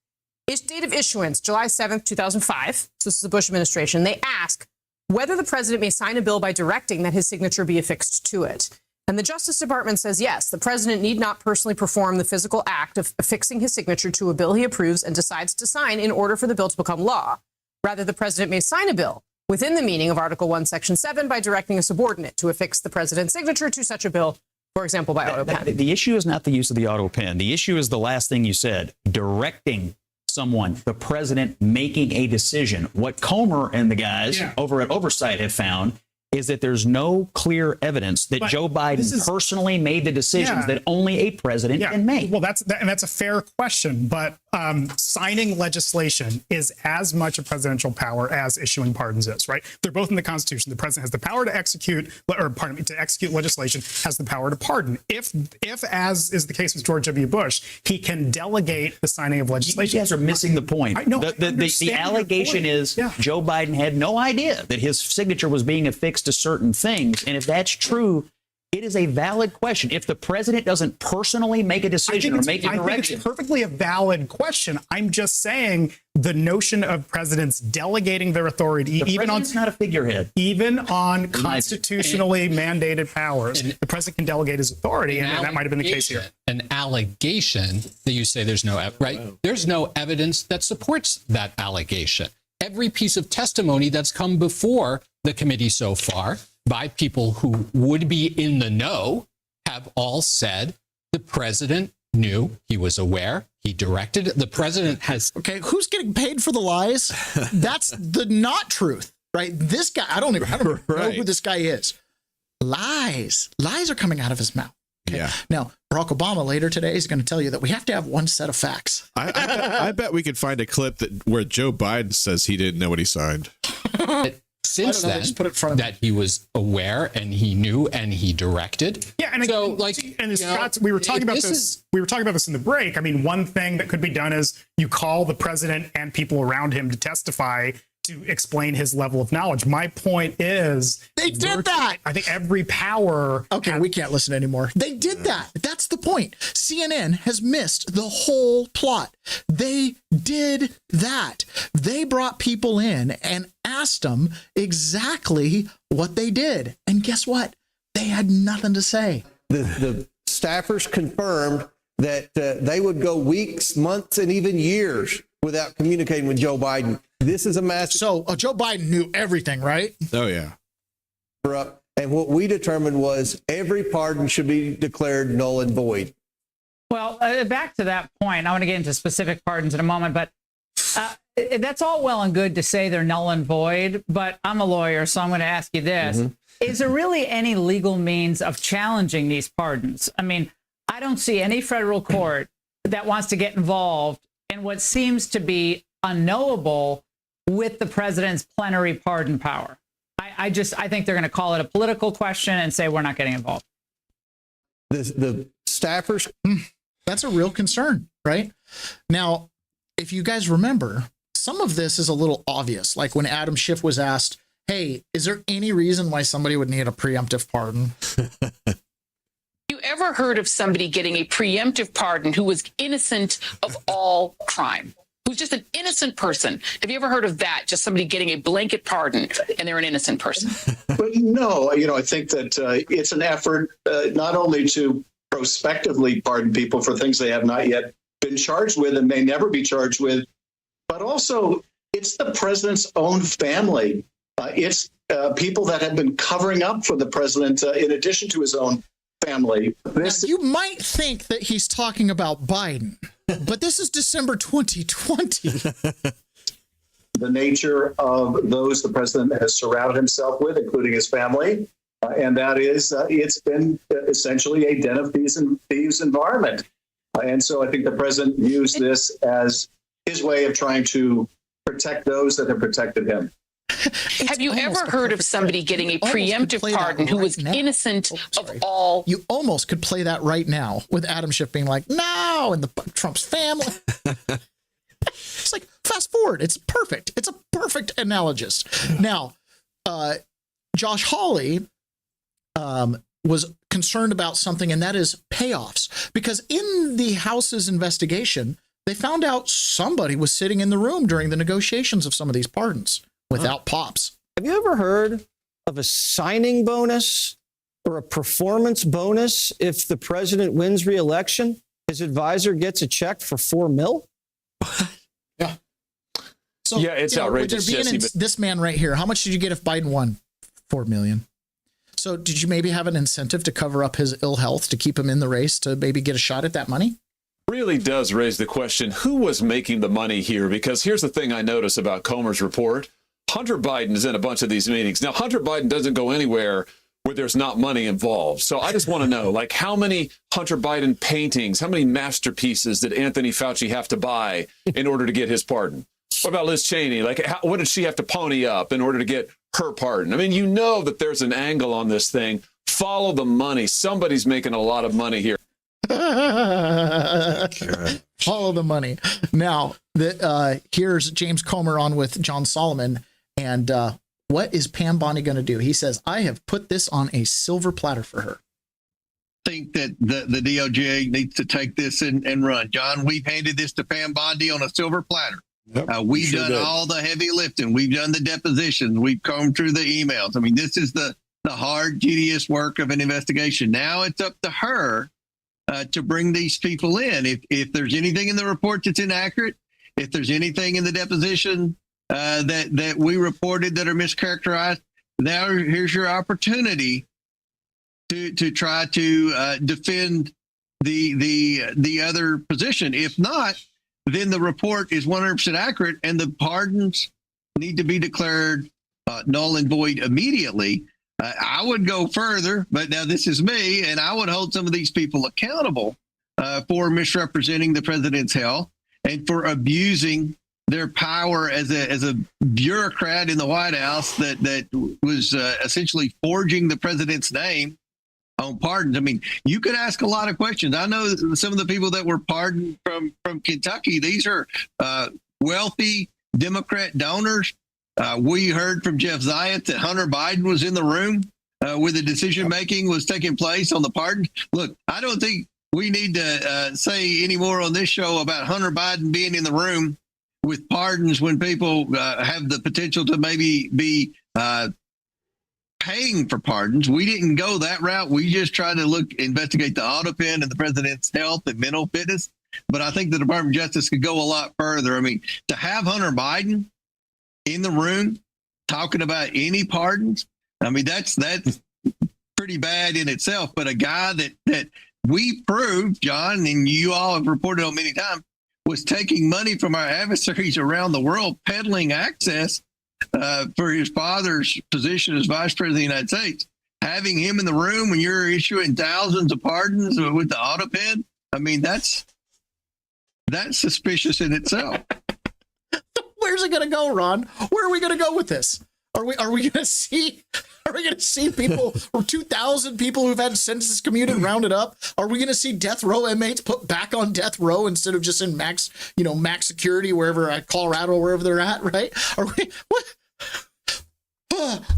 Date of issuance, July 7th, 2005. So this is the Bush administration. They ask whether the president may sign a bill by directing that his signature be affixed to it. And the Justice Department says, yes, the president need not personally perform the physical act of affixing his signature to a bill he approves and decides to sign in order for the bill to become law. Rather, the president may sign a bill within the meaning of Article 1, Section 7 by directing a subordinate to affix the president's signature to such a bill, for example, by auto pen. The issue is not the use of the auto pen. The issue is the last thing you said, directing someone, the president, making a decision. What Comer and the guys over at Oversight have found is that there's no clear evidence that Joe Biden personally made the decisions that only a president can make. Well, that's a fair question, but signing legislation is as much a presidential power as issuing pardons is, right? They're both in the Constitution. The president has the power to execute, to execute legislation, has the power to pardon. If as is the case with George W. Bush, he can delegate the signing of legislation. You guys are missing the point. The allegation is Joe Biden had no idea that his signature was being affixed to certain things. And if that's true, it is a valid question. If the president doesn't personally make a decision or make a direction. I think it's perfectly a valid question. I'm just saying the notion of presidents delegating their authority, president's not a figurehead, even on constitutionally mandated powers, the president can delegate his authority, and that might have been the case here. An allegation that you say there's no there's no evidence that supports that allegation. Every piece of testimony that's come before the committee so far by people who would be in the know have all said the president knew, he was aware, he directed. The president has... Okay, who's getting paid for the lies? That's the not truth, right? This guy, I don't even know who this guy is. Lies are coming out of his mouth. Okay. Yeah. Now, Barack Obama later today is going to tell you that we have to have one set of facts. I bet we could find a clip where Joe Biden says he didn't know what he signed. Since then, put it in front of that he was aware and he knew and he directed. Yeah, and so we were talking about this. We were talking about this in the break. I mean, one thing that could be done is you call the president and people around him to testify to explain his level of knowledge. My point is they did that. I think every power. Okay, we can't listen anymore. They did that. That's the point. CNN has missed the whole plot. They did that. They brought people in and asked them exactly what they did. And guess what? They had nothing to say. The staffers confirmed that they would go weeks, months, and even years without communicating with Joe Biden. This is a massive. So Joe Biden knew everything, right? Oh, yeah. And what we determined was every pardon should be declared null and void. Well, back to that point, I want to get into specific pardons in a moment, but that's all well and good to say they're null and void, but I'm a lawyer, so I'm going to ask you this. Is there really any legal means of challenging these pardons? I mean, I don't see any federal court that wants to get involved in what seems to be unknowable with the president's plenary pardon power. I think they're going to call it a political question and say we're not getting involved. The staffers. That's a real concern, right? Now, if you guys remember, some of this is a little obvious. Like when Adam Schiff was asked, hey, is there any reason why somebody would need a preemptive pardon? ever heard of somebody getting a preemptive pardon who was innocent of all crime? Who's just an innocent person? Have you ever heard of that? Just somebody getting a blanket pardon and they're an innocent person? But no, I think that it's an effort not only to prospectively pardon people for things they have not yet been charged with and may never be charged with, but also it's the president's own family. It's people that have been covering up for the president in addition to his own family. Now, you might think that he's talking about Biden, but this is December 2020. The nature of those the president has surrounded himself with, including his family, and that is it's been essentially a den of thieves environment. And so I think the president views this as his way of trying to protect those that have protected him. Have you ever heard of somebody getting a preemptive pardon who was innocent of all? You almost could play that right now with Adam Schiff being like, no, and the Trump's family. It's like, fast forward. It's perfect. It's a perfect analogous. Now, Josh Hawley was concerned about something, and that is payoffs. Because in the House's investigation, they found out somebody was sitting in the room during the negotiations of some of these pardons without pops. Have you ever heard of a signing bonus or a performance bonus if the president wins re-election? His advisor gets a check for $4 million? Yeah. So, yeah, it's outrageous. This man right here, how much did you get if Biden won? $4 million. So did you maybe have an incentive to cover up his ill health to keep him in the race to maybe get a shot at that money? Really does raise the question, who was making the money here? Because here's the thing I notice about Comer's report. Hunter Biden is in a bunch of these meetings. Now, Hunter Biden doesn't go anywhere where there's not money involved. So I just want to know, like, how many Hunter Biden paintings, how many masterpieces did Anthony Fauci have to buy in order to get his pardon? What about Liz Cheney? Like, what did she have to pony up in order to get her pardon? I mean, you know that there's an angle on this thing. Follow the money. Somebody's making a lot of money here. Follow the money. Now, here's James Comer on with John Solomon. And what is Pam Bondi going to do? He says, I have put this on a silver platter for her. I think that the DOJ needs to take this and run. John, we've handed this to Pam Bondi on a silver platter. Yep, we've done all the heavy lifting. We've done the depositions. We've combed through the emails. I mean, this is the hard, tedious work of an investigation. Now it's up to her to bring these people in. If there's anything in the report that's inaccurate, if there's anything in the deposition that we reported that are mischaracterized, now here's your opportunity to try to defend the other position. If not, then the report is 100% accurate and the pardons need to be declared null and void immediately. I would go further, but now this is me, and I would hold some of these people accountable for misrepresenting the president's health and for abusing their power as a bureaucrat in the White House that was essentially forging the president's name on pardons. I mean, you could ask a lot of questions. I know some of the people that were pardoned from Kentucky, these are wealthy Democrat donors. We heard from Jeff Zients that Hunter Biden was in the room where the decision making was taking place on the pardon. Look, I don't think we need to say any more on this show about Hunter Biden being in the room with pardons when people have the potential to maybe be paying for pardons. We didn't go that route. We just tried to investigate the autopin and the president's health and mental fitness. But I think the Department of Justice could go a lot further. I mean, to have Hunter Biden in the room talking about any pardons, I mean, that's pretty bad in itself. But a guy that we proved, John, and you all have reported on many times, was taking money from our adversaries around the world, peddling access for his father's position as vice president of the United States. Having him in the room when you're issuing thousands of pardons with the autopin, I mean, that's suspicious in itself. Where's it going to go, Ron? Where are we going to go with this? Are we going to see people, or 2,000 people who've had sentences commuted rounded up? Are we going to see death row inmates put back on death row instead of just in max security wherever at Colorado, wherever they're at, right? Are we? What?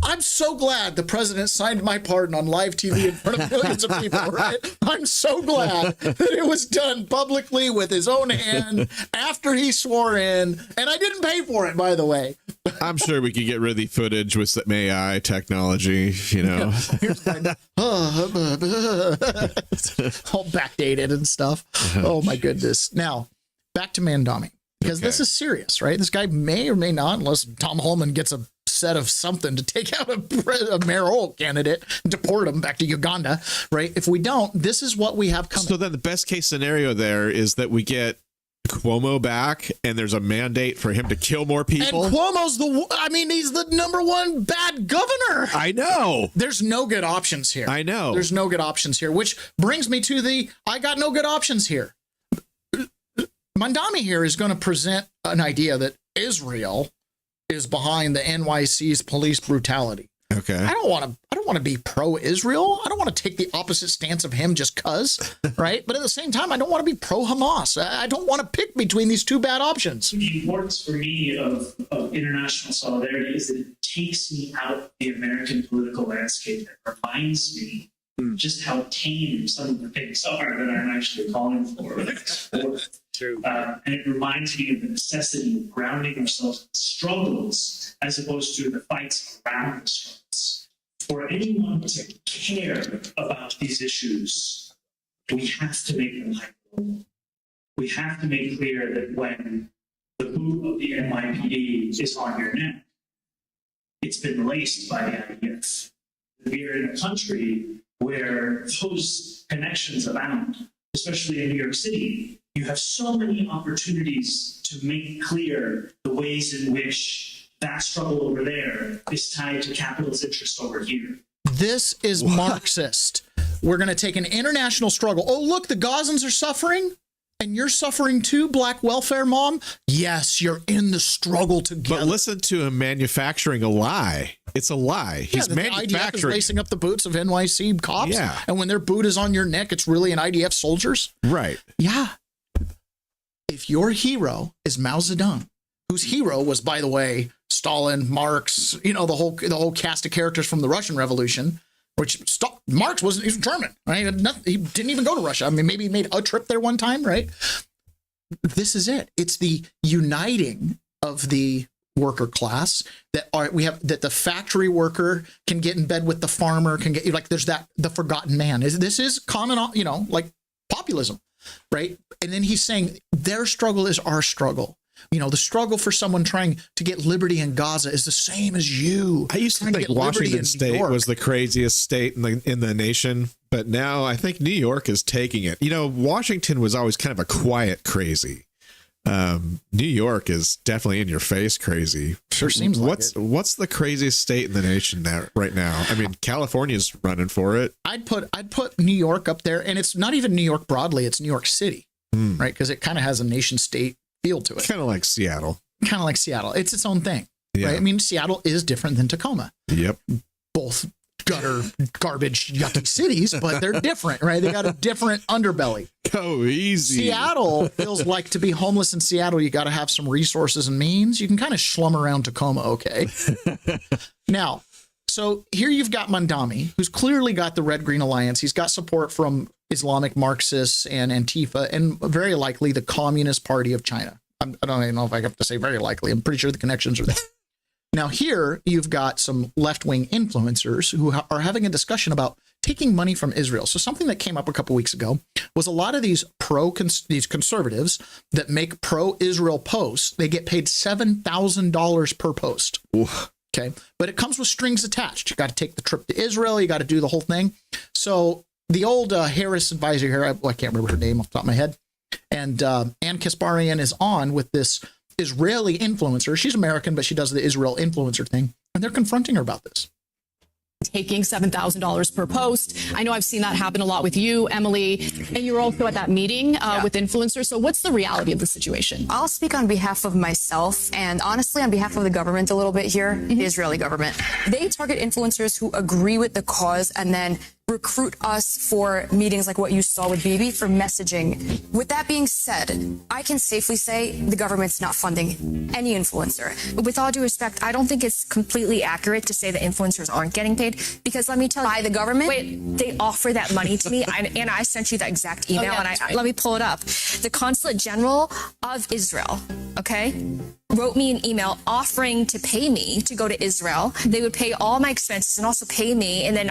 I'm so glad the president signed my pardon on live TV in front of millions of people, right? I'm so glad that it was done publicly with his own hand after he swore in. And I didn't pay for it, by the way. I'm sure we could get rid of the footage with some AI technology, you know. All backdated and stuff. Oh, my goodness. Now, back to Mandami. Because this is serious, right? This guy may or may not, unless Tom Holman gets a set of something to take out a mayoral candidate and deport him back to Uganda, right? If we don't, this is what we have coming. So then the best case scenario there is that we get Cuomo back and there's a mandate for him to kill more people. And Cuomo's he's the number one bad governor. I know. There's no good options here. I know. There's no good options here, which brings me to I got no good options here. Mandami here is going to present an idea that Israel is behind the NYC's police brutality. Okay. I don't want to be pro-Israel. I don't want to take the opposite stance of him just cuz, right? But at the same time, I don't want to be pro-Hamas. I don't want to pick between these two bad options. The importance for me of international solidarity is that it takes me out of the American political landscape and reminds me just how tame some of the things are that I'm actually calling for. True. And it reminds me of the necessity of grounding ourselves in struggles as opposed to the fights around the struggles. For anyone to care about these issues, we have to make them hyperlocal. We have to make clear that when the boot of the NYPD is on your neck, it's been laced by the IDF. We are in a country where those connections abound, especially in New York City. You have so many opportunities to make clear the ways in which that struggle over there is tied to capital's interest over here. This is Marxist. We're going to take an international struggle. Oh, look, the Gazans are suffering. And you're suffering too, black welfare mom? Yes, you're in the struggle together. But listen to him manufacturing a lie. It's a lie. He's manufacturing. The IDF is lacing up the boots of NYC cops. Yeah. And when their boot is on your neck, it's really an IDF soldiers. Right. Yeah. If your hero is Mao Zedong, whose hero was, by the way, Stalin, Marx, the whole cast of characters from the Russian Revolution, which Marx wasn't, he was German, right? He didn't even go to Russia. I mean, maybe he made a trip there one time, right? This is it. It's the uniting of the worker class that the factory worker can get in bed with the farmer, can get, like, there's the forgotten man. This is common, like populism, right? And then he's saying their struggle is our struggle. The struggle for someone trying to get liberty in Gaza is the same as you. I used to think Washington State was the craziest state in the nation, but now I think New York is taking it. Washington was always kind of a quiet crazy. New York is definitely in your face crazy. Sure seems like it. What's the craziest state in the nation right now? I mean, California's running for it. I'd put New York up there, and it's not even New York broadly, it's New York City, right? Because it kind of has a nation state feel to it. Kind of like Seattle. It's its own thing, yeah. Right? I mean, Seattle is different than Tacoma. Yep. Both gutter, garbage, yucky cities, but they're different, right? They got a different underbelly. Go easy. Seattle feels like, to be homeless in Seattle, you got to have some resources and means. You can kind of schlum around Tacoma, okay? Now, so here you've got Mandami, who's clearly got the Red-Green Alliance. He's got support from Islamic Marxists and Antifa, and very likely the Communist Party of China. I don't even know if I have to say very likely. I'm pretty sure the connections are there. Now, here you've got some left-wing influencers who are having a discussion about taking money from Israel. So something that came up a couple weeks ago was a lot of these conservatives that make pro-Israel posts, they get paid $7,000 per post. Oof. Okay. But it comes with strings attached. You got to take the trip to Israel. You got to do the whole thing. So the old Harris advisor here, I can't remember her name off the top of my head, and Ann Kasparian is on with this Israeli influencer. She's American, but she does the Israel influencer thing, and they're confronting her about this. Taking $7,000 per post. I know I've seen that happen a lot with you, Emily, and you're also at that meeting with influencers. So what's the reality of the situation? I'll speak on behalf of myself and honestly on behalf of the government a little bit here, the Israeli government. They target influencers who agree with the cause and then recruit us for meetings like what you saw with Bibi for messaging. With that being said, I can safely say the government's not funding any influencer. With all due respect, I don't think it's completely accurate to say that influencers aren't getting paid, because let me tell you, by the government, they offer that money to me, and I sent you that exact email, let me pull it up. The Consulate General of Israel, wrote me an email offering to pay me to go to Israel. They would pay all my expenses and also pay me. And then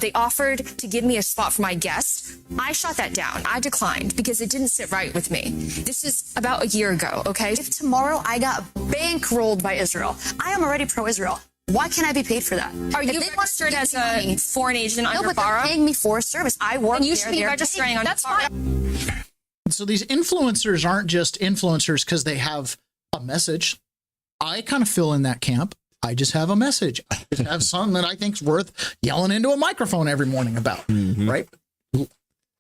they offered to give me a spot for my guest. I shot that down. I declined because it didn't sit right with me. This is about a year ago, If tomorrow I got bankrolled by Israel, I am already pro-Israel. Why can't I be paid for that? Are you registered as a foreign agent under FARA? They're paying me for a service. I work there. You should be registering under FARA. So these influencers aren't just influencers because they have a message. I kind of fill in that camp. I just have a message. I just have something that I think's worth yelling into a microphone every morning about, right?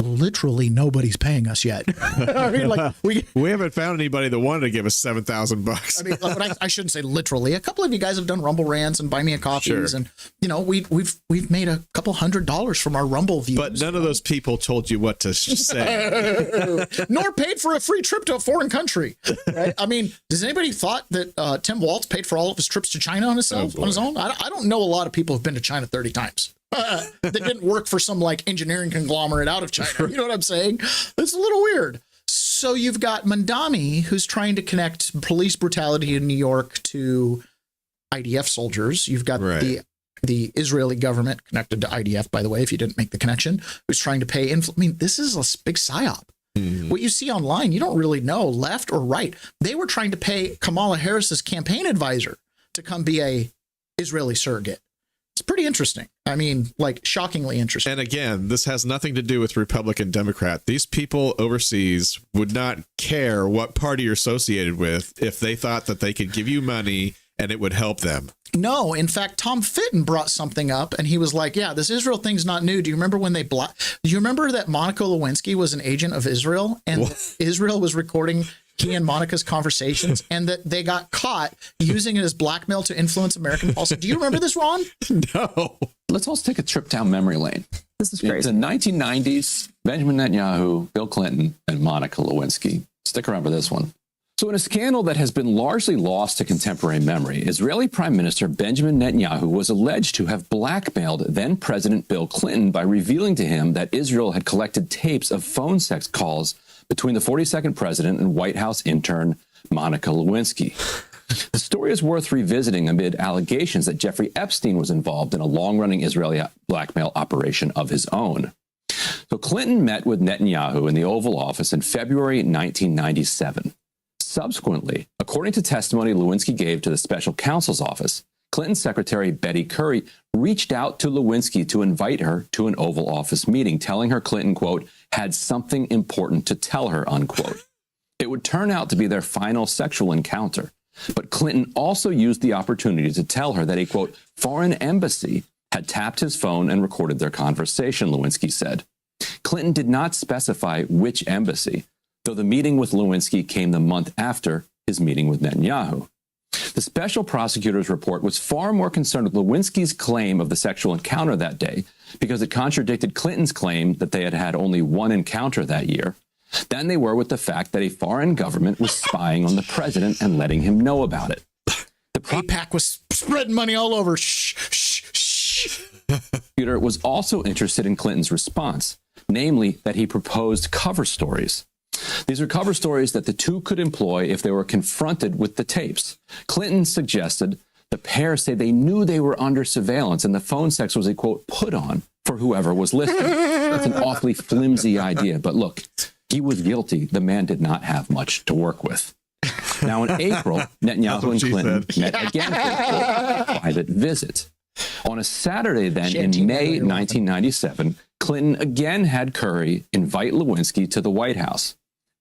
Literally nobody's paying us yet. I mean, we haven't found anybody that wanted to give us $7,000. I mean, but I shouldn't say literally. A couple of you guys have done Rumble rants and buy me a coffees, and we've made a couple $100 from our Rumble views. But none of those people told you what to say, nor paid for a free trip to a foreign country. Right? I mean, does anybody thought that Tim Waltz paid for all of his trips to China on his own? I don't know a lot of people who've been to China 30 times. They didn't work for some engineering conglomerate out of China. You know what I'm saying? It's a little weird. So you've got Mandami, who's trying to connect police brutality in New York to IDF soldiers. You've got the Israeli government connected to IDF, by the way, if you didn't make the connection, who's trying to pay. This is a big psyop. What you see online, you don't really know left or right. They were trying to pay Kamala Harris's campaign advisor to come be a Israeli surrogate. It's pretty interesting. I mean, shockingly interesting. And again, this has nothing to do with Republican, Democrat. These people overseas would not care what party you're associated with if they thought that they could give you money and it would help them. No, in fact, Tom Fitton brought something up and he was like, yeah, this Israel thing's not new. Do you remember when do you remember that Monica Lewinsky was an agent of Israel and Israel was recording he and Monica's conversations and that they got caught using it as blackmail to influence American policy? Do you remember this, Ron? No. Let's also take a trip down memory lane. This is crazy. In the 1990s, Benjamin Netanyahu, Bill Clinton, and Monica Lewinsky. Stick around for this one. So in a scandal that has been largely lost to contemporary memory, Israeli Prime Minister Benjamin Netanyahu was alleged to have blackmailed then President Bill Clinton by revealing to him that Israel had collected tapes of phone sex calls between the 42nd president and White House intern Monica Lewinsky. The story is worth revisiting amid allegations that Jeffrey Epstein was involved in a long-running Israeli blackmail operation of his own. So Clinton met with Netanyahu in the Oval Office in February 1997. Subsequently, according to testimony Lewinsky gave to the special counsel's office, Clinton Secretary Betty Curry reached out to Lewinsky to invite her to an Oval Office meeting, telling her Clinton, quote, had something important to tell her, unquote. It would turn out to be their final sexual encounter. But Clinton also used the opportunity to tell her that a, quote, foreign embassy had tapped his phone and recorded their conversation, Lewinsky said. Clinton did not specify which embassy, though the meeting with Lewinsky came the month after his meeting with Netanyahu. The special prosecutor's report was far more concerned with Lewinsky's claim of the sexual encounter that day because it contradicted Clinton's claim that they had had only one encounter that year than they were with the fact that a foreign government was spying on the president and letting him know about it. The AIPAC was spreading money all over. Prosecutor was also interested in Clinton's response, namely that he proposed cover stories. These are cover stories that the two could employ if they were confronted with the tapes. Clinton suggested the pair say they knew they were under surveillance and the phone sex was a, quote, put on for whoever was listening. That's an awfully flimsy idea, but look, he was guilty. The man did not have much to work with. Now, in April, Netanyahu and Clinton met again for a private visit. On a Saturday then in May 1997, Clinton again had Curry invite Lewinsky to the White House.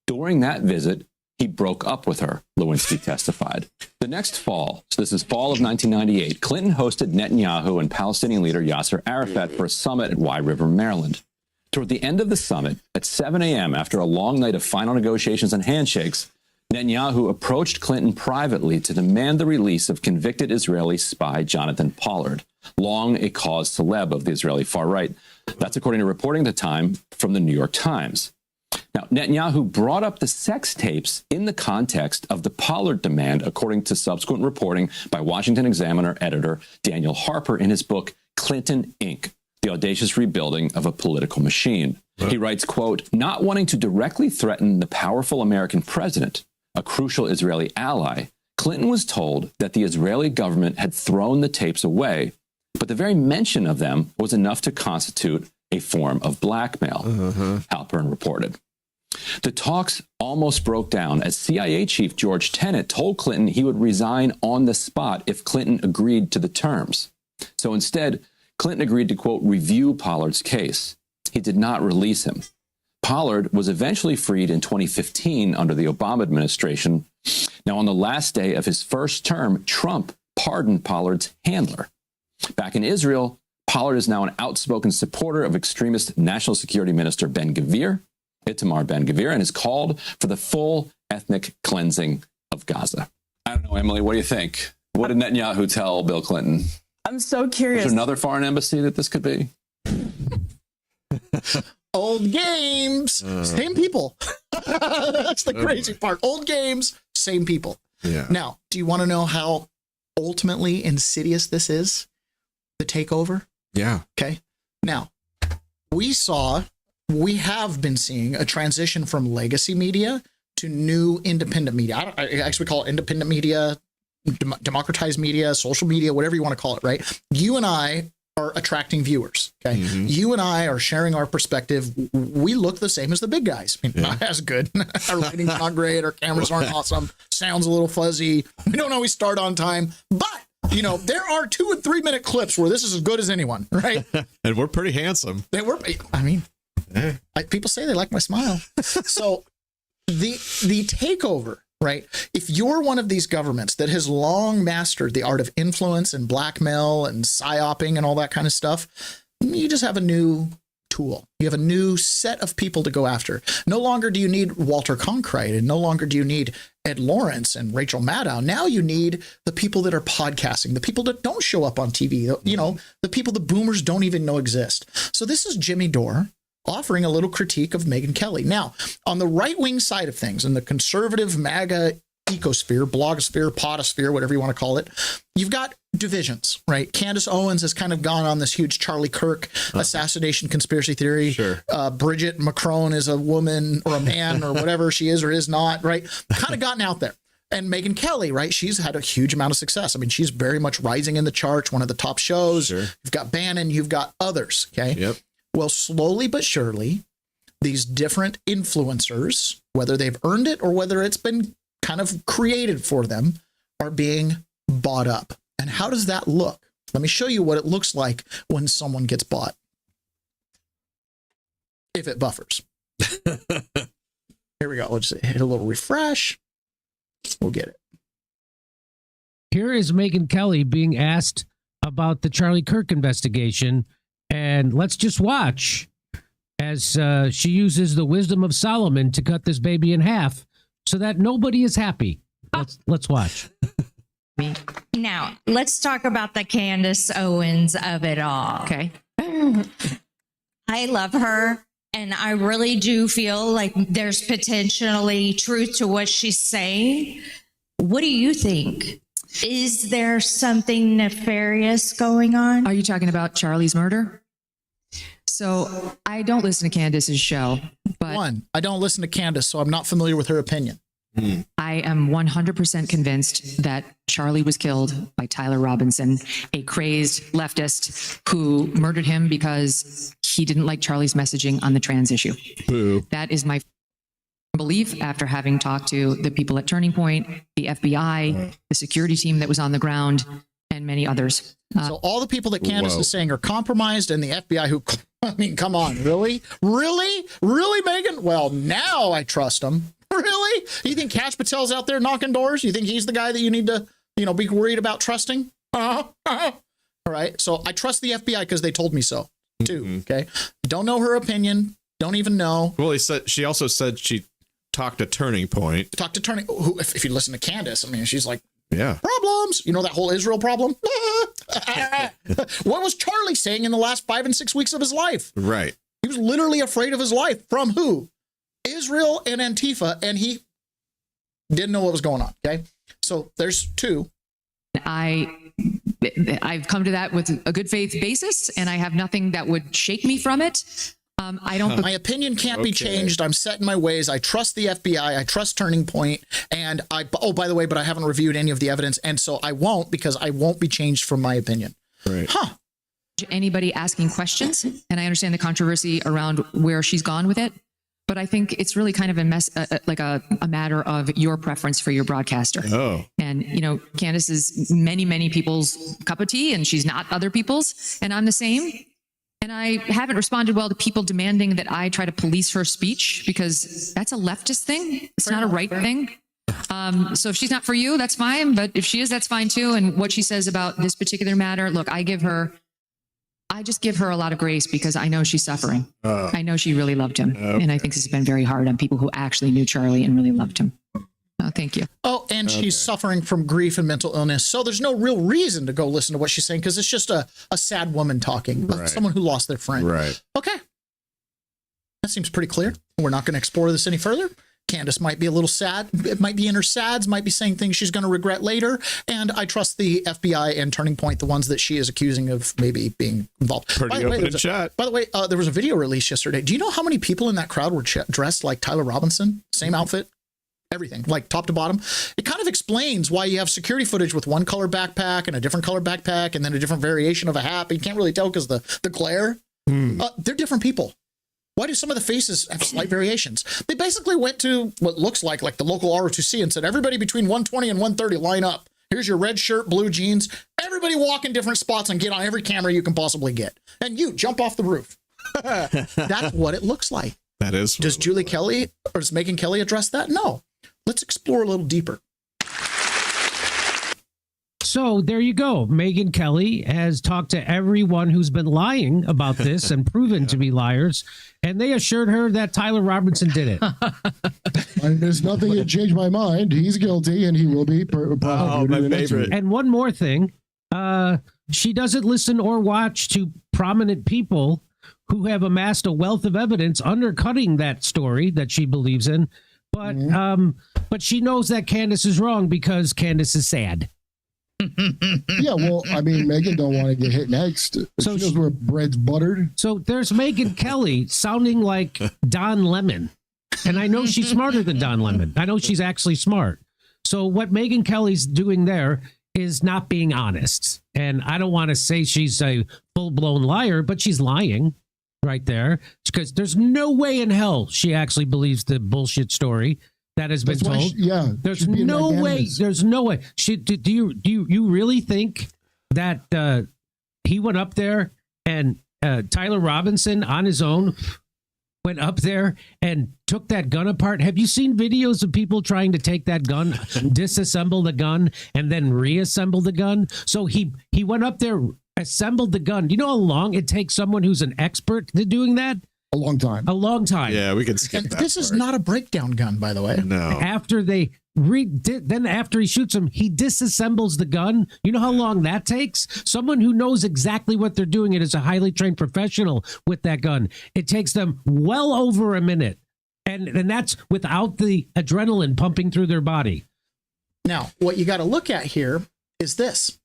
During that visit, he broke up with her, Lewinsky testified. The next fall, so this is fall of 1998, Clinton hosted Netanyahu and Palestinian leader Yasser Arafat for a summit at Wye River, Maryland. Toward the end of the summit, at 7 a.m., after a long night of final negotiations and handshakes, Netanyahu approached Clinton privately to demand the release of convicted Israeli spy Jonathan Pollard, long a cause celeb of the Israeli far-right. That's according to reporting at the time from the New York Times. Now, Netanyahu brought up the sex tapes in the context of the Pollard demand, according to subsequent reporting by Washington Examiner editor Daniel Harper in his book, Clinton, Inc., The Audacious Rebuilding of a Political Machine. He writes, quote, not wanting to directly threaten the powerful American president, a crucial Israeli ally, Clinton was told that the Israeli government had thrown the tapes away, but the very mention of them was enough to constitute a form of blackmail, Halpern reported. The talks almost broke down as CIA chief George Tenet told Clinton he would resign on the spot if Clinton agreed to the terms. So instead, Clinton agreed to, quote, review Pollard's case. He did not release him. Pollard was eventually freed in 2015 under the Obama administration. Now, on the last day of his first term, Trump pardoned Pollard's handler. Back in Israel, Pollard is now an outspoken supporter of extremist National Security Minister Itamar Ben-Gvir, and has called for the full ethnic cleansing of Gaza. I don't know, Emily, what do you think? What did Netanyahu tell Bill Clinton? I'm so curious. Is there another foreign embassy that this could be? Old games, same people. That's the crazy part. Old games, same people. Yeah. Now, do you want to know how ultimately insidious this is? The takeover? Yeah. Okay. Now, we have been seeing a transition from legacy media to new independent media. I actually call it independent media, democratized media, social media, whatever you want to call it, right? You and I are attracting viewers. Okay. You and I are sharing our perspective. We look the same as the big guys. I mean, not as good. Our lighting's not great. Our cameras aren't awesome. Sounds a little fuzzy. We don't always start on time, but you know, there are 2 and 3 minute clips where this is as good as anyone, right? And we're pretty handsome. People say they like my smile. So the takeover, right? If you're one of these governments that has long mastered the art of influence and blackmail and psyoping and all that kind of stuff, you just have a new tool. You have a new set of people to go after. No longer do you need Walter Cronkite, and no longer do you need Ed Lawrence and Rachel Maddow. Now you need the people that are podcasting, the people that don't show up on TV, you know, the people the boomers don't even know exist. So this is Jimmy Dore offering a little critique of Megyn Kelly. Now, on the right-wing side of things, in the conservative MAGA ecosphere, blogosphere, potosphere, whatever you want to call it, you've got divisions, right? Candace Owens has kind of gone on this huge Charlie Kirk assassination conspiracy theory. Sure. Bridget Macron is a woman or a man or whatever she is or is not, right? Kind of gotten out there. And Megyn Kelly, right? She's had a huge amount of success. I mean, she's very much rising in the charts, one of the top shows. Sure. You've got Bannon, you've got others, okay? Yep. Well, slowly but surely, these different influencers, whether they've earned it or whether it's been kind of created for them, are being bought up. And how does that look? Let me show you what it looks like when someone gets bought. If it buffers. Here we go. We'll just hit a little refresh. We'll get it. Here is Megyn Kelly being asked about the Charlie Kirk investigation. And let's just watch as she uses the wisdom of Solomon to cut this baby in half so that nobody is happy. Let's watch. Now, let's talk about the Candace Owens of it all. Okay. I love her, and I really do feel like there's potentially truth to what she's saying. What do you think? Is there something nefarious going on? Are you talking about Charlie's murder? So I don't listen to Candace's show, but I don't listen to Candace, so I'm not familiar with her opinion. I am 100% convinced that Charlie was killed by Tyler Robinson, a crazed leftist who murdered him because he didn't like Charlie's messaging on the trans issue. Boo. That is my belief after having talked to the people at Turning Point, the FBI, the security team that was on the ground, and many others. So all the people that Candace is saying are compromised, and the FBI who, I mean, come on, really? Really, Megyn? Well, now I trust them. Really? You think Kash Patel's out there knocking doors? You think he's the guy that you need to, be worried about trusting? All right. So I trust the FBI because they told me so too. Okay. Don't know her opinion. Don't even know. Well, she also said she talked to Turning Point. Who, if you listen to Candace, I mean, she's like, yeah, problems. You know that whole Israel problem? What was Charlie saying in the last 5 and 6 weeks of his life? Right. He was literally afraid of his life. From who? Israel and Antifa, and he didn't know what was going on. Okay, so there's two. I've come to that with a good faith basis, and I have nothing that would shake me from it. I don't. My opinion can't be changed. I'm set in my ways. I trust the FBI. I trust Turning Point. And oh, by the way, but I haven't reviewed any of the evidence. And so I won't, because I won't be changed from my opinion. Right. Huh. Anybody asking questions, and I understand the controversy around where she's gone with it, but I think it's really kind of a matter of your preference for your broadcaster. Oh. And, Candace is many people's cup of tea, and she's not other people's, and I'm the same. And I haven't responded well to people demanding that I try to police her speech, because that's a leftist thing. It's not a right thing. So if she's not for you, that's fine. But if she is, that's fine too. And what she says about this particular matter, look, I just give her a lot of grace, because I know she's suffering. I know she really loved him. Okay. And I think this has been very hard on people who actually knew Charlie and really loved him. Thank you. Oh, and she's suffering from grief and mental illness. So there's no real reason to go listen to what she's saying, because it's just a sad woman talking, someone who lost their friend. Right. Okay. That seems pretty clear. We're not going to explore this any further. Candace might be a little sad. It might be in her sads, might be saying things she's going to regret later. And I trust the FBI and Turning Point, the ones that she is accusing of maybe being involved. Pretty open and shut. By the way, there was a video released yesterday. Do you know how many people in that crowd were dressed like Tyler Robinson? Same outfit? Everything, like top to bottom. It kind of explains why you have security footage with one color backpack and a different color backpack and then a different variation of a hat. But you can't really tell because the glare. They're different people. Why do some of the faces have slight variations? They basically went to what looks like the local ROTC and said, everybody between 120 and 130 line up. Here's your red shirt, blue jeans. Everybody walk in different spots and get on every camera you can possibly get. And you jump off the roof. That's what it looks like. That is. Does Julie Kelly or does Megyn Kelly address that? No. Let's explore a little deeper. So there you go. Megyn Kelly has talked to everyone who's been lying about this and proven to be liars, and they assured her that Tyler Robinson did it. There's nothing that changed my mind. He's guilty, and he will be prosecuted. My favorite. And one more thing, she doesn't listen or watch to prominent people who have amassed a wealth of evidence undercutting that story that she believes in. But she knows that Candace is wrong because Candace is sad. Yeah, well, I mean, Megyn don't want to get hit next. So she knows where bread's buttered. So there's Megyn Kelly sounding like Don Lemon. And I know she's smarter than Don Lemon. I know she's actually smart. So what Megyn Kelly's doing there is not being honest. And I don't want to say she's a full-blown liar, but she's lying right there. Because there's no way in hell she actually believes the bullshit story that has been told. There's no way. There's no way. Do you really think that he went up there and Tyler Robinson on his own went up there and took that gun apart? Have you seen videos of people trying to take that gun, disassemble the gun, and then reassemble the gun? So he went up there, assembled the gun. Do you know how long it takes someone who's an expert to doing that? A long time. A long time. Yeah, we can skip that. This is not a breakdown gun, by the way. No. After they then after he shoots him, he disassembles the gun. You know how long that takes? Someone who knows exactly what they're doing and is a highly trained professional with that gun. It takes them well over a minute. And that's without the adrenaline pumping through their body. Now, what you got to look at here is this.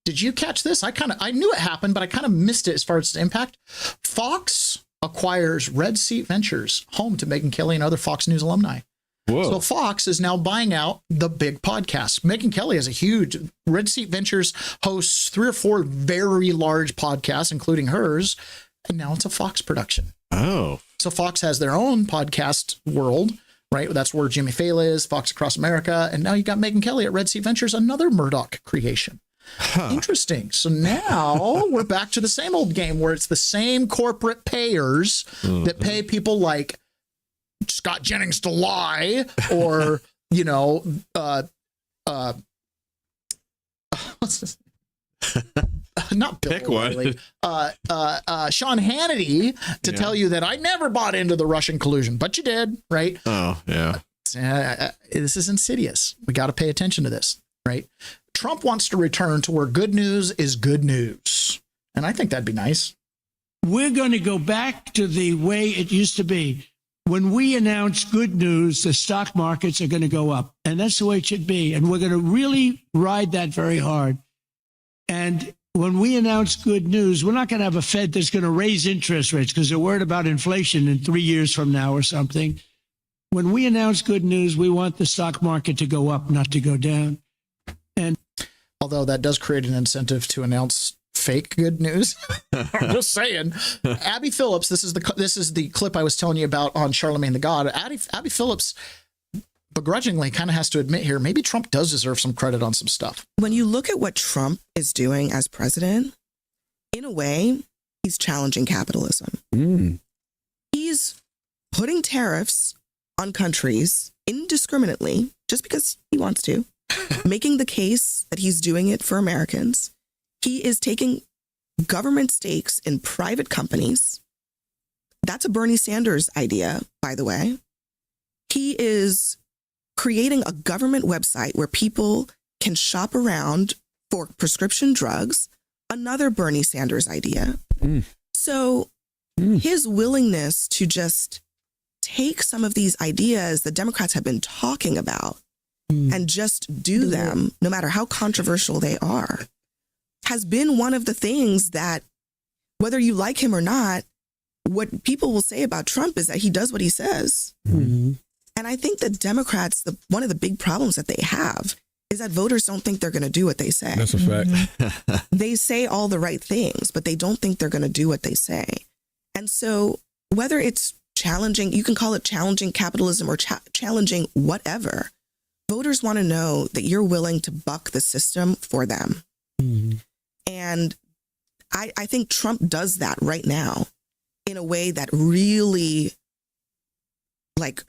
Did you catch this? I knew it happened, but I kind of missed it as far as its impact. Fox acquires Red Seat Ventures, home to Megyn Kelly and other Fox News alumni. Whoa. So Fox is now buying out the big podcast. Megyn Kelly has a huge Red Seat Ventures, hosts 3 or 4 very large podcasts, including hers, and now it's a Fox production. Oh. So Fox has their own podcast world, right? That's where Jimmy Fallon is, Fox Across America, and now you got Megyn Kelly at Red Seat Ventures, another Murdoch creation. Huh. Interesting. So now we're back to the same old game where it's the same corporate payers that pay people like Scott Jennings to lie, or what's this? Not Bill Pick one. Sean Hannity to tell you that I never bought into the Russian collusion, but you did, right? Oh yeah. This is insidious. We got to pay attention to this, right? Trump wants to return to where good news is good news. And I think that'd be nice. We're going to go back to the way it used to be. When we announce good news, the stock markets are going to go up. And that's the way it should be. And we're going to really ride that very hard. And when we announce good news, we're not going to have a Fed that's going to raise interest rates because they're worried about inflation in 3 years from now or something. When we announce good news, we want the stock market to go up, not to go down. And although that does create an incentive to announce fake good news. I'm just saying. Abby Phillips, this is the clip I was telling you about on Charlemagne the God. Abby Phillips begrudgingly kind of has to admit here, maybe Trump does deserve some credit on some stuff. When you look at what Trump is doing as president, in a way, he's challenging capitalism. He's putting tariffs on countries indiscriminately just because he wants to, making the case that he's doing it for Americans. He is taking government stakes in private companies. That's a Bernie Sanders idea, by the way. He is creating a government website where people can shop around for prescription drugs, another Bernie Sanders idea. So his willingness to just take some of these ideas that Democrats have been talking about and just do them, no matter how controversial they are, has been one of the things that, whether you like him or not, what people will say about Trump is that he does what he says. And I think that Democrats, one of the big problems that they have is that voters don't think they're going to do what they say. That's a fact. They say all the right things, but they don't think they're going to do what they say. And so whether it's challenging, you can call it challenging capitalism or challenging whatever, voters want to know that you're willing to buck the system for them. And I think Trump does that right now in a way that really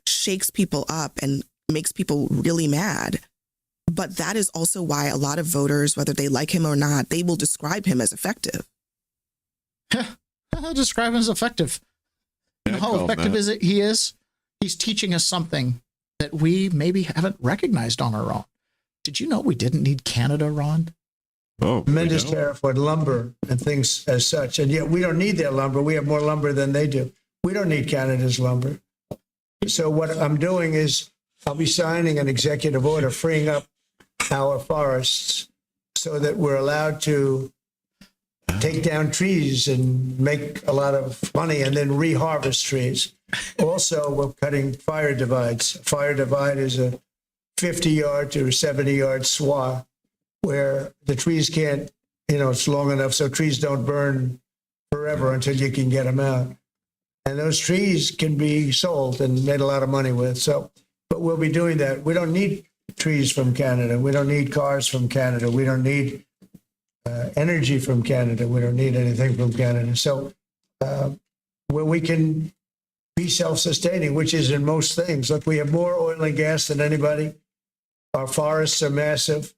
shakes people up and makes people really mad. But that is also why a lot of voters, whether they like him or not, they will describe him as effective. I'll describe him as effective. You know how effective is it? He is? He's teaching us something that we maybe haven't recognized on our own. Did you know we didn't need Canada, Ron? Tremendous tariff on lumber and things as such. And yet we don't need their lumber. We have more lumber than they do. We don't need Canada's lumber. So what I'm doing is I'll be signing an executive order freeing up our forests so that we're allowed to take down trees and make a lot of money and then reharvest trees. Also, we're cutting fire divides. Fire divide is a 50-yard to 70-yard swath where the trees can't, it's long enough so trees don't burn forever until you can get them out. And those trees can be sold and made a lot of money with. So, but we'll be doing that. We don't need trees from Canada. We don't need cars from Canada. We don't need energy from Canada. We don't need anything from Canada. So where we can be self-sustaining, which is in most things. Look, we have more oil and gas than anybody. Our forests are massive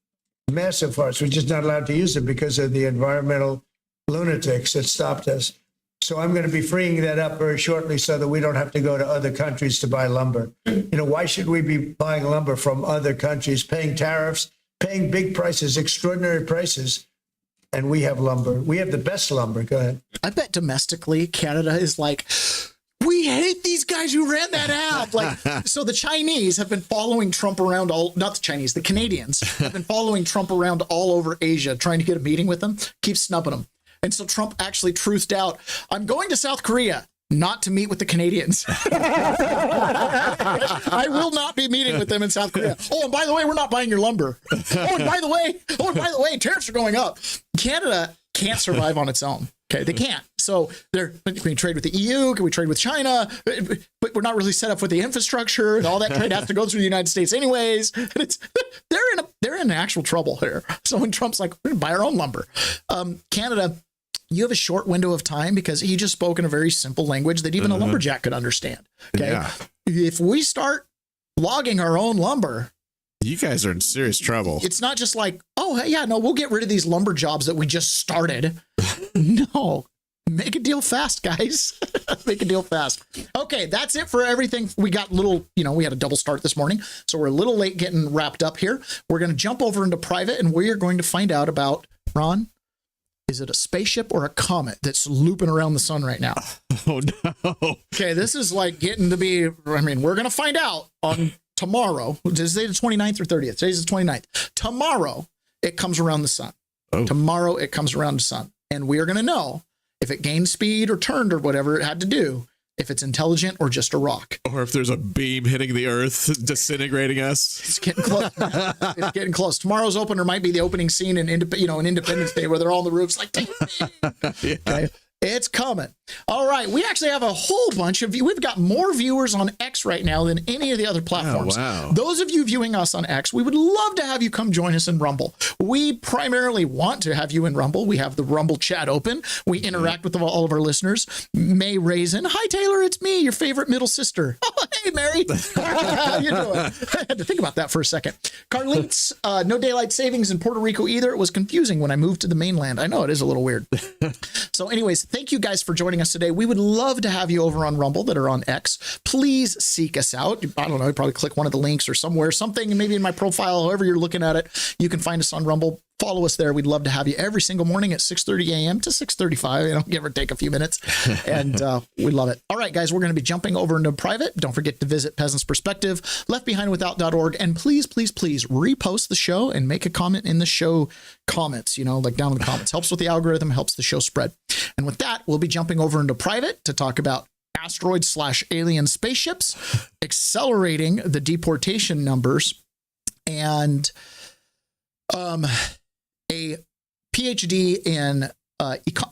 forests. We're just not allowed to use them because of the environmental lunatics that stopped us. So I'm going to be freeing that up very shortly so that we don't have to go to other countries to buy lumber. Why should we be buying lumber from other countries, paying tariffs, paying big prices, extraordinary prices, and we have lumber. We have the best lumber. Go ahead. I bet domestically, Canada is like, we hate these guys who ran that ad. So the Chinese have been following Trump around the Canadians have been following Trump around all over Asia, trying to get a meeting with him, keep snubbing him. And so Trump actually truthed out, I'm going to South Korea, not to meet with the Canadians. I will not be meeting with them in South Korea. Oh, and by the way, we're not buying your lumber. Oh, and by the way, tariffs are going up. Canada can't survive on its own. Okay, they can't. So can we trade with the EU? Can we trade with China? But we're not really set up with the infrastructure, and all that trade has to go through the United States anyways. And they're in actual trouble here. So when Trump's like, we're gonna buy our own lumber, Canada, you have a short window of time because he just spoke in a very simple language that even a lumberjack could understand. Okay, if we start logging our own lumber, you guys are in serious trouble. It's not just like, oh yeah, no, we'll get rid of these lumber jobs that we just started. No, Make a deal fast, guys. Make a deal fast. Okay, that's it for everything. We got we had a double start this morning, so we're a little late getting wrapped up here. We're going to jump over into private, and we are going to find out about, Ron, is it a spaceship or a comet that's looping around the sun right now? Oh, no. Okay, this is like getting to be, we're going to find out on tomorrow. Is it the 29th or 30th? Today's the 29th. Tomorrow, it comes around the sun. Oh. Tomorrow, it comes around the sun. And we are going to know if it gained speed or turned or whatever it had to do, if it's intelligent or just a rock. Or if there's a beam hitting the earth, disintegrating us. It's getting close. It's getting close. Tomorrow's opener might be the opening scene in Independence Day where they're all on the roofs like, Yeah. Okay. It's coming. All right. We actually have a whole bunch of you. We've got more viewers on X right now than any of the other platforms. Oh, wow. Those of you viewing us on X, we would love to have you come join us in Rumble. We primarily want to have you in Rumble. We have the Rumble chat open. We interact with all of our listeners. May Raisin. Hi, Taylor. It's me, your favorite middle sister. Oh, hey, Mary. How you doing? I had to think about that for a second. Carlitos, no daylight savings in Puerto Rico either. It was confusing when I moved to the mainland. I know it is a little weird. So anyways, thank you guys for joining us today. We would love to have you over on Rumble that are on X. Please seek us out. I don't know, probably click one of the links or somewhere, something maybe in my profile, however you're looking at it. You can find us on Rumble. Follow us there. We'd love to have you every single morning at 6:30 a.m. to 6:35, give or take a few minutes. And we love it. All right, guys, we're going to be jumping over into private. Don't forget to visit Peasants Perspective, leftbehindwithout.org. And please, please, please repost the show and make a comment in the show comments, like down in the comments. Helps with the algorithm, helps the show spread. And with that, we'll be jumping over into private to talk about asteroid/alien spaceships, accelerating the deportation numbers, and a PhD in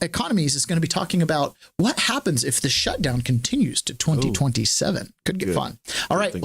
economies is going to be talking about what happens if the shutdown continues to 2027. Could get fun. All right.